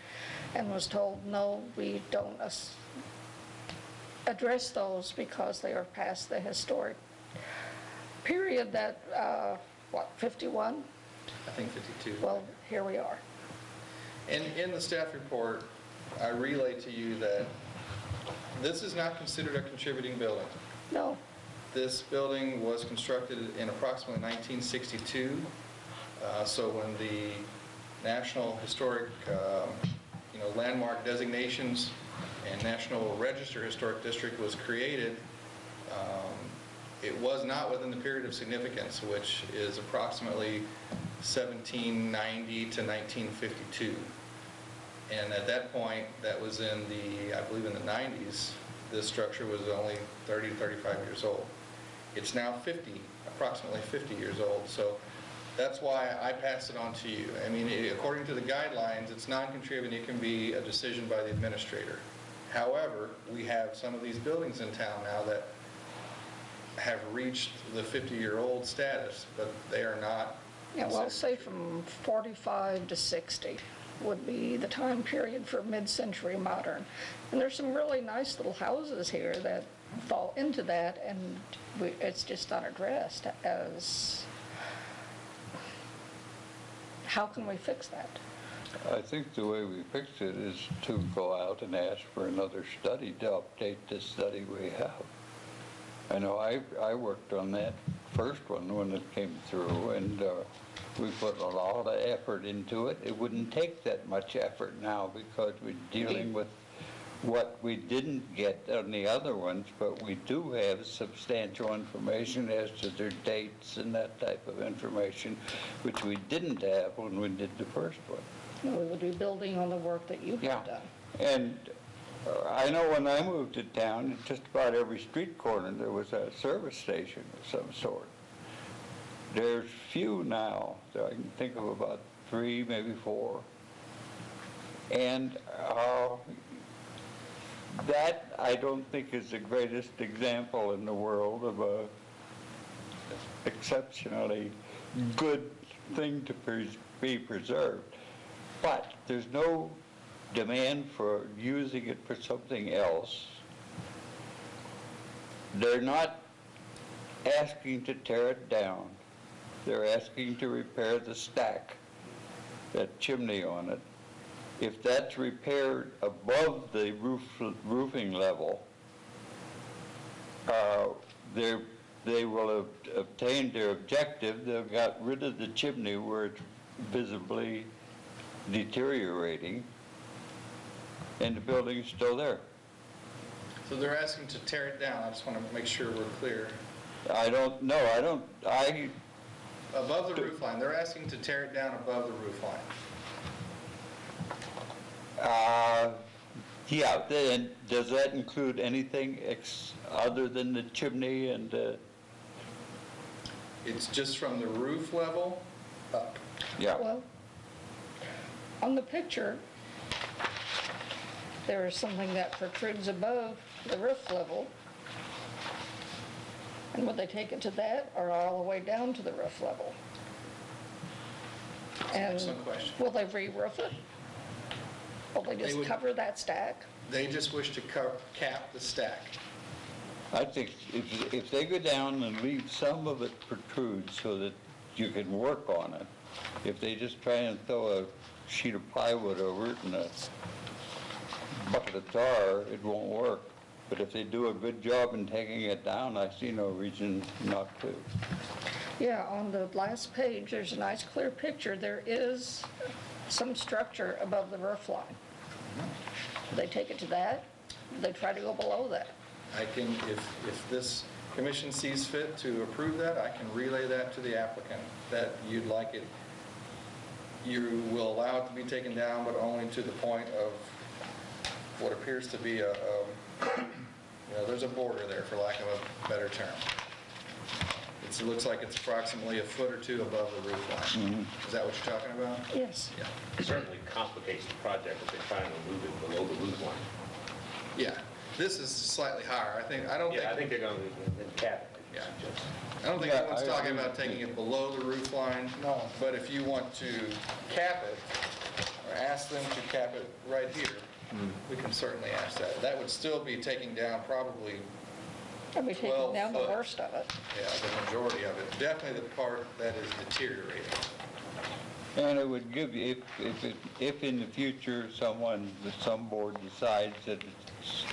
and was told, no, we don't address those because they are past the historic period that, 51? I think 52. Well, here we are. And in the staff report, I relay to you that this is not considered a contributing building. No, This building was constructed in approximately 1962. So when the National Historic landmark designations and National Register Historic District was created, it was not within the period of significance, which is approximately 1790 to 1952. And at that point, that was in I believe in the 90s, this structure was only 30 to 35 years old. It's now approximately 50 years old. So that's why I passed it on to you. I mean, according to the guidelines, it's non-contributing. It can be a decision by the administrator. However, we have some of these buildings in town now that have reached the 50-year-old status, but they are not. yeah, well, say from 45 to 60 would be the time period for mid-century modern. And there's some really nice little houses here that fall into that, and it's just not addressed as, how can we fix that? I think the way we fix it is to go out and ask for another study to update the study we have. I know I worked on that first one when it came through, and we put a lot of effort into it. It wouldn't take that much effort now because we're dealing with what we didn't get on the other ones, but we do have substantial information as to their dates and that type of information, which we didn't have when we did the first one. We would be building on the work that you Yeah. have done. And I know when I moved to town, at just about every street corner, there was a service station of some sort. There's few now. I can think of about 3, maybe 4. And that, I don't think, is the greatest example in the world of a exceptionally good thing to be preserved. But there's no demand for using it for something else. They're not asking to tear it down. They're asking to repair the stack, that chimney on it. If that's repaired above the roofing level, they will have obtained their objective. They've got rid of the chimney where it's visibly deteriorating, and the building's still there. So they're asking to tear it down. I just want to make sure we're clear. I don't know. Above the roof line, they're asking to tear it down above the roof line. Yeah, then does that include anything other than the chimney and It's just from the roof level up. yeah. Well, on the picture, there is something that protrudes above the roof level. And would they take it to that or all the way down to the roof level? And Excellent question. will they re-roof it? Will they They just would- cover that stack? They just wish to cap the stack. I think if they go down and leave some of it protrude so that you can work on it, if they just try and throw a sheet of plywood over it and a bucket of tar, it won't work. But if they do a good job in taking it down, I see no reason not to. Yeah, on the last page, there's a nice clear picture. There is some structure above the roof line. Do they take it to that? Do they try to go below that? I can, if this commission sees fit to approve that, I can relay that to the applicant, that you'd like it, you will allow it to be taken down, but only to the point of what appears to be there's a border there, for lack of a better term. It looks like it's approximately a foot or two above the roof line. Is that what you're talking about? Yes. Yeah. It certainly complicates the project if they try and move it below the roof line. Yeah. This is slightly higher. I don't Yeah, I think they're going to cap it. Yeah. I don't think Yeah, anyone's I talking agree. about taking it below the roof line. No. But if you want to cap it, or ask them to cap it right here, we can certainly ask that. That would still be taking down probably, I'll be taking 12 down the foot. worst of it. the majority of it. Definitely the part that is deteriorating. And it would give you, if in the future some board decides that it's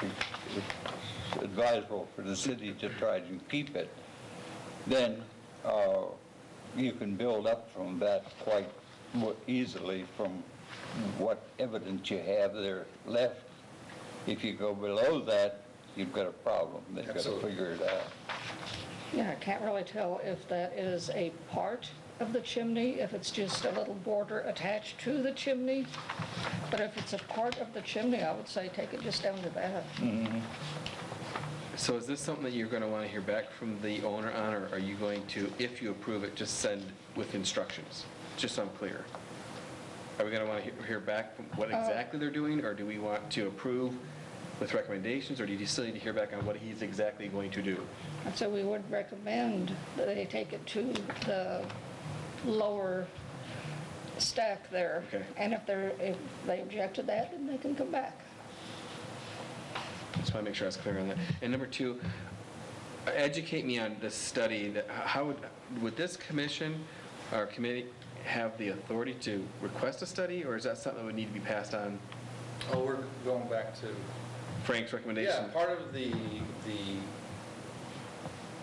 advisable for the city to try to keep it, then you can build up from that quite easily from what evidence you have there left. If you go below that, you've got a problem. They've got to Absolutely. figure it out. Yeah, I can't really tell if that is a part of the chimney, if it's just a little border attached to the chimney. But if it's a part of the chimney, I would say take it just down to that. So is this something that you're going to want to hear back from the owner on, or are you going to, if you approve it, just send with instructions? Just so I'm clear. Are we going to want to hear back from what exactly they're doing, or do we want to approve with recommendations, or do you still need to hear back on what he's exactly going to do? And so we would recommend that they take it to the lower stack there. Okay. And if they object to that, then they can come back. Just want to make sure I was clear on that. And number two, educate me on this study. That how would this commission or committee have the authority to request a study, or is that something that would need to be passed on? Oh, we're going back to, Frank's recommendation? yeah, part of the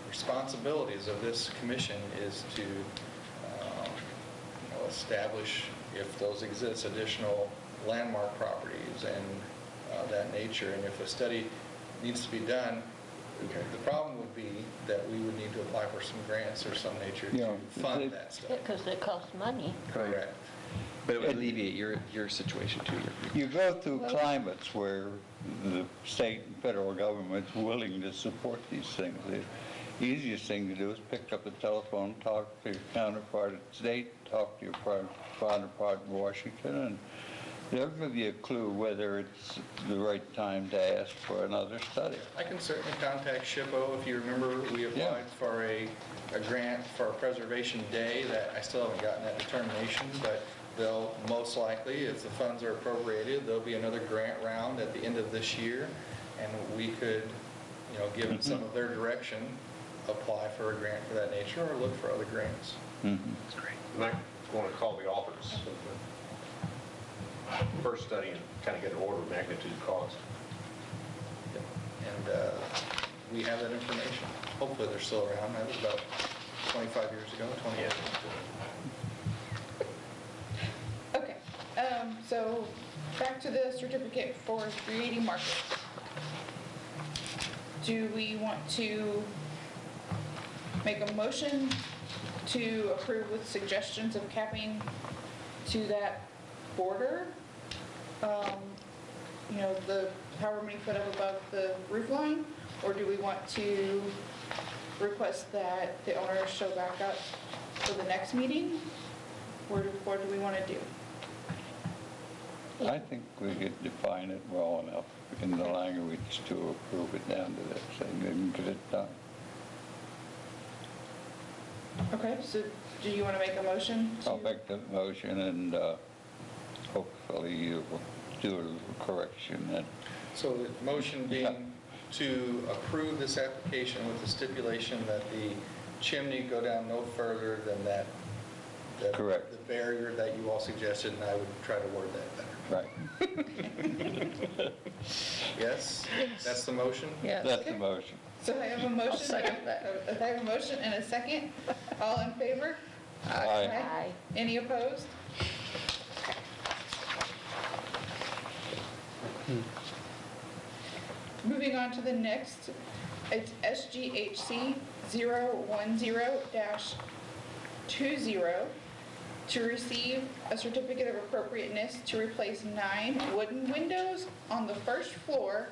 responsibilities of this commission is to establish, if those exist, additional landmark properties and that nature. And if a study needs to be done, the problem would be that we would need to apply for some grants or some nature Yeah, to fund that study. Because it costs money. Correct. But it would alleviate your situation too. You go through climates where the state and federal government's willing to support these things. The easiest thing to do is pick up the telephone, talk to your counterpart at state, talk to your counterpart in Washington, and they'll give you a clue whether it's the right time to ask for another study. I can certainly contact SHPO. If you remember, we applied for a grant for a preservation day that I still haven't gotten that determination, but they'll most likely, if the funds are appropriated, there'll be another grant round at the end of this year, and we could, given some of their direction, apply for a grant for that nature or look for other grants. That's great. And I'm going to call the authors of the first study and kind of get an order of magnitude cost. And we have that information. Hopefully they're still around. That was about 25 years ago, 20 years ago. Okay, so back to the certificate for creating markets. Do we want to make a motion to approve with suggestions of capping to that border? The however many foot up above the roof line? Or do we want to request that the owners show back up for the next meeting? What do we want to do? I think we could define it well enough in the language to approve it down to that thing and get it done. Okay, so do you want to make a motion? I'll make the motion and hopefully you will do a little correction and So the motion being to approve this application with the stipulation that the chimney go down no further than that. Correct. The barrier that you all suggested, and I would try to word that better. right. Yes? That's the motion? Yes. That's the motion. So I have a motion. second that. I have a motion and a second. All in favor? Aye. Aye. Any opposed? Moving on to the next, it's SGHC 010-20 to receive a certificate of appropriateness to replace 9 wooden windows on the first floor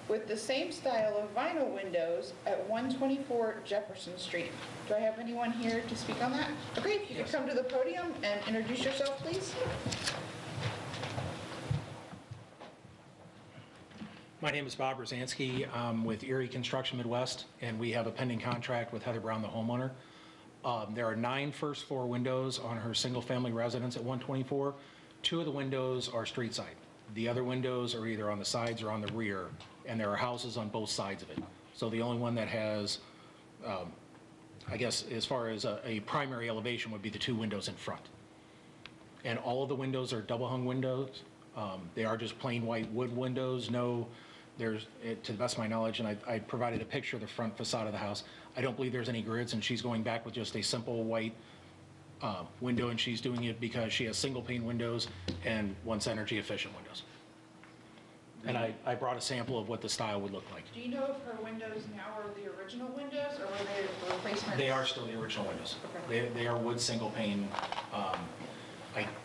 with the same style of vinyl windows at 124 Jefferson Street. Do I have anyone here to speak on that? Okay, if you could come to the podium and introduce yourself, please. My name is Bob Rosansky. I'm with Erie Construction Midwest, and we have a pending contract with Heather Brown, the homeowner. There are 9 first floor windows on her single-family residence at 124. 2 of the windows are street side. The other windows are either on the sides or on the rear, and there are houses on both sides of it. So the only one that has, I guess, as far as a primary elevation would be the 2 windows in front. And all of the windows are double-hung windows. They are just plain white wood windows. To the best of my knowledge, and I provided a picture of the front facade of the house, I don't believe there's any grids, and she's going back with just a simple white window, and she's doing it because she has single pane windows and wants energy efficient windows. And I brought a sample of what the style would look like. Do you know if her windows now are the original windows, or were they replacements? They are still the original windows. Okay. They are wood single pane.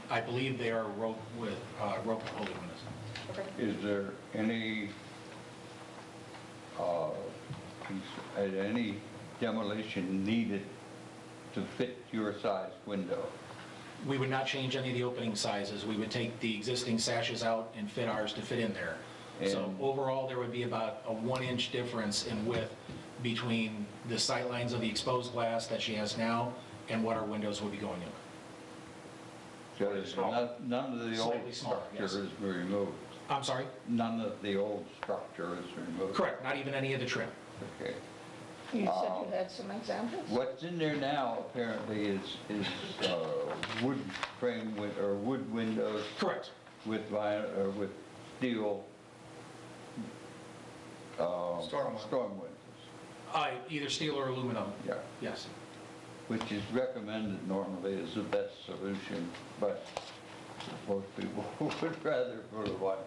I believe they are rope with rope pulley windows. Okay. Is there any demolition needed to fit your size window? We would not change any of the opening sizes. We would take the existing sashes out and fit ours to fit in there. So And- overall, there would be about a 1-inch difference in width between the sight lines of the exposed glass that she has now and what our windows would be going in. Because none of the old Slightly smaller, structure yes. is removed. I'm sorry? None of the old structure is removed. Correct, not even any of the trim. Okay. You said you had some examples? What's in there now apparently is wood frame or wood windows Correct. with vinyl or with steel Storm windows. Either steel or aluminum, Yeah. yes. Which is recommended normally as the best solution, but most people would rather put a white.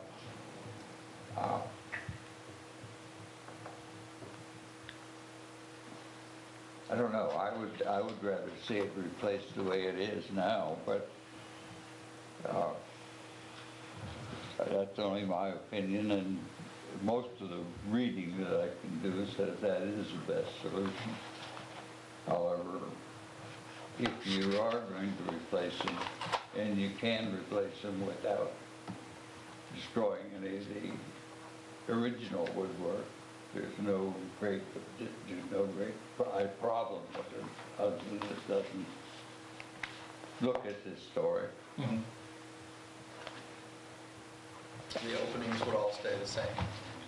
don't know, I would rather see it replaced the way it is now, but that's only my opinion, and most of the reading that I can do says that is the best solution. However, if you are going to replace them, and you can replace them without destroying any of the original woodwork, there's no great problem with it, other than it doesn't look at this story. Mhm. The openings would all stay the same.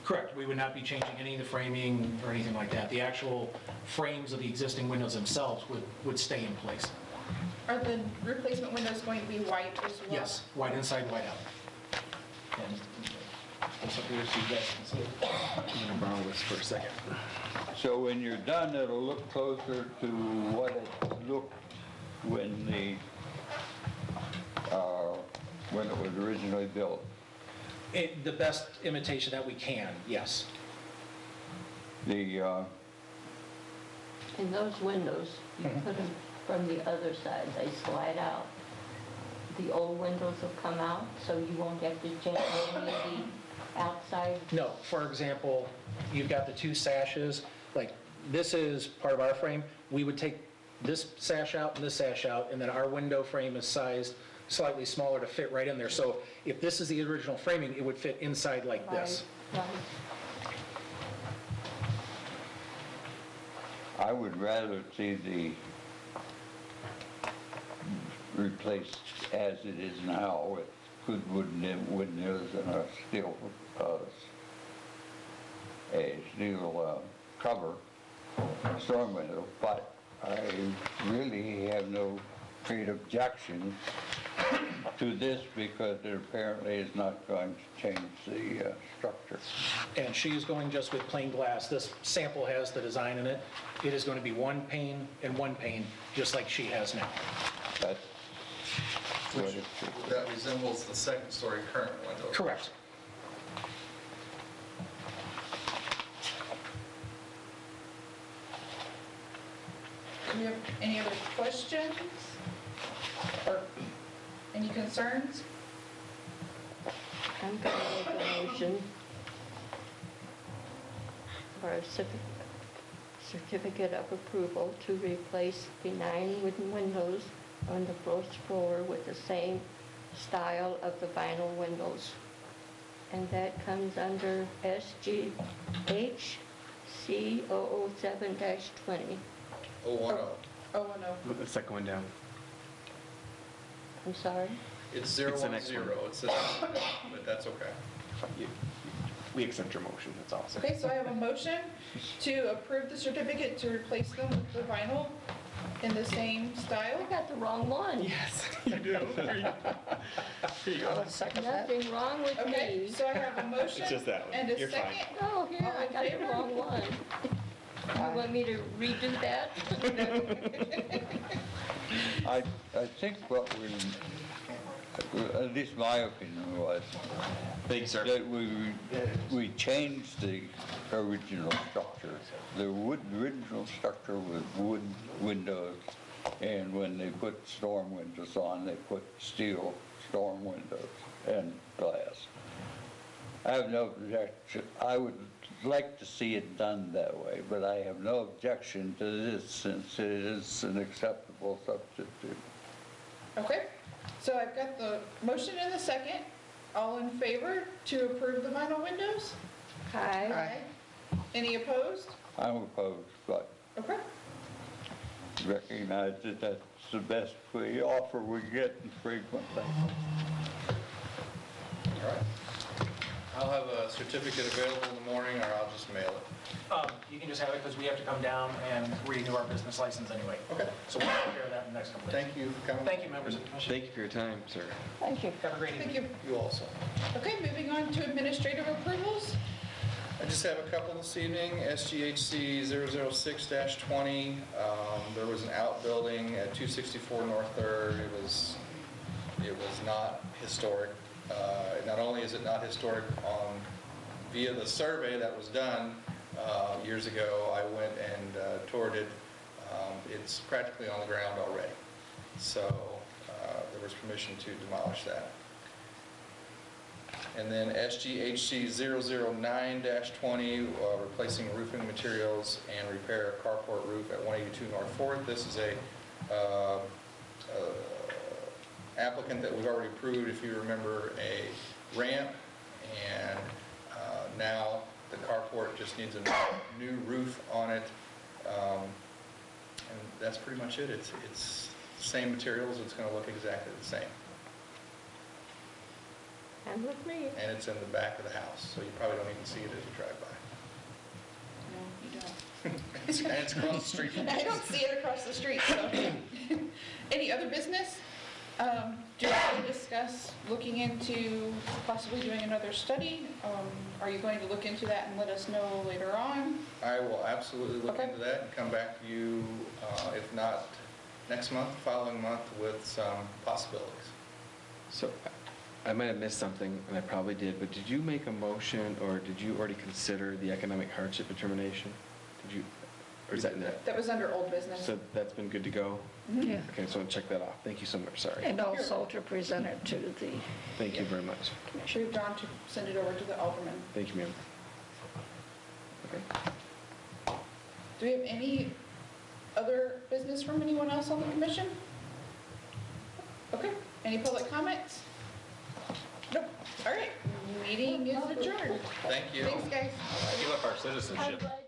Correct. We would not be changing any of the framing or anything like that. The actual frames of the existing windows themselves would stay in place. Are the replacement windows going to be white as well? Yes, white inside, white out. And this up here so you guys can see it. I'm gonna borrow this for a second. So when you're done, it'll look closer to what it looked when it was originally built. The best imitation that we can, yes. The, And those windows, you put them from the other side, they slide out. The old windows will come out, so you won't have to change any of the outside. No, for example, you've got the two sashes, like this is part of our frame. We would take this sash out and this sash out, and then our window frame is sized slightly smaller to fit right in there. So if this is the original framing, it would fit inside like this. Right. I would rather see the replaced as it is now with good wooden windows and a steel cover, storm window, but I really have no great objection to this because it apparently is not going to change the structure. And she is going just with plain glass. This sample has the design in it. It is going to be one pane and one pane, just like she has now. That's what Which, it should be. that resembles the second-story current window. Correct. Do we have any other questions? Or any concerns? I'm going to make a motion for a certificate of approval to replace the 9 wooden windows on the first floor with the same style of the vinyl windows. And that comes under SGH C007-20. 010. Oh, no. The second one down. I'm sorry? It's It's the 010, next one. it's this, but that's okay. We accept your motion, that's all. Okay, so I have a motion to approve the certificate to replace them with the vinyl in the same style. I got the wrong one. Yes, you do. Here you go. Second that. Nothing wrong with Okay, me. so I have a motion It's just that one. and a You're fine. second. Oh, here, All I in got the favor? wrong one. You want me to redo that? I think what at least my opinion was, Thank you, sir. that we changed the original structure. The original structure was wood windows, and when they put storm windows on, they put steel storm windows and glass. I have no objection. I would like to see it done that way, but I have no objection to this since it is an acceptable substitute. Okay, so I've got the motion and the second. All in favor to approve the vinyl windows? Aye. Any opposed? I'm opposed, but Okay. recognize that that's the best offer we get frequently. All right. I'll have a certificate available in the morning, or I'll just mail it. You can just have it because we have to come down and renew our business license anyway. Okay. So we'll take care of that in the next couple of days. Thank you for coming. Thank you, members of the commission. Thank you for your time, sir. Thank you. Have a great evening. Thank you. You also. Okay, moving on to administrative approvals. I just have a couple this evening. SGHC 006-20. There was an outbuilding at 264 North 3rd. It was not historic. Not only is it not historic via the survey that was done years ago, I went and toured it It's practically on the ground already. So there was permission to demolish that. And then SGHC 009-20, replacing roofing materials and repair a carport roof at 182 North 4th. This is a applicant that we've already approved, if you remember, a ramp, and now the carport just needs a new roof on it, and that's pretty much it. It's the same materials. It's going to look exactly the same. And with me. And it's in the back of the house, so you probably don't even see it as you drive by. No, you don't. It's across the street from I don't see it across the street, so. Any other business? Do you want to discuss looking into possibly doing another study? Are you going to look into that and let us know later on? I will absolutely look Okay. into that and come back to you, if not next month, following month, with some possibilities. So I might have missed something, and I probably did, but did you make a motion, or did you already consider the economic hardship determination? Did you, or is that in there? That was under old business. So that's been good to go? Yeah. Okay, so I'll check that off. Thank you so much, sorry. And also to present it to the Thank you very much. Make sure John to send it over to the alderman. Thank you, ma'am. Okay. Do we have any other business from anyone else on the commission? Okay, any public comments? Nope. All right, meeting is adjourned. Thank you. Thanks, guys. Give up our citizenship. I'm glad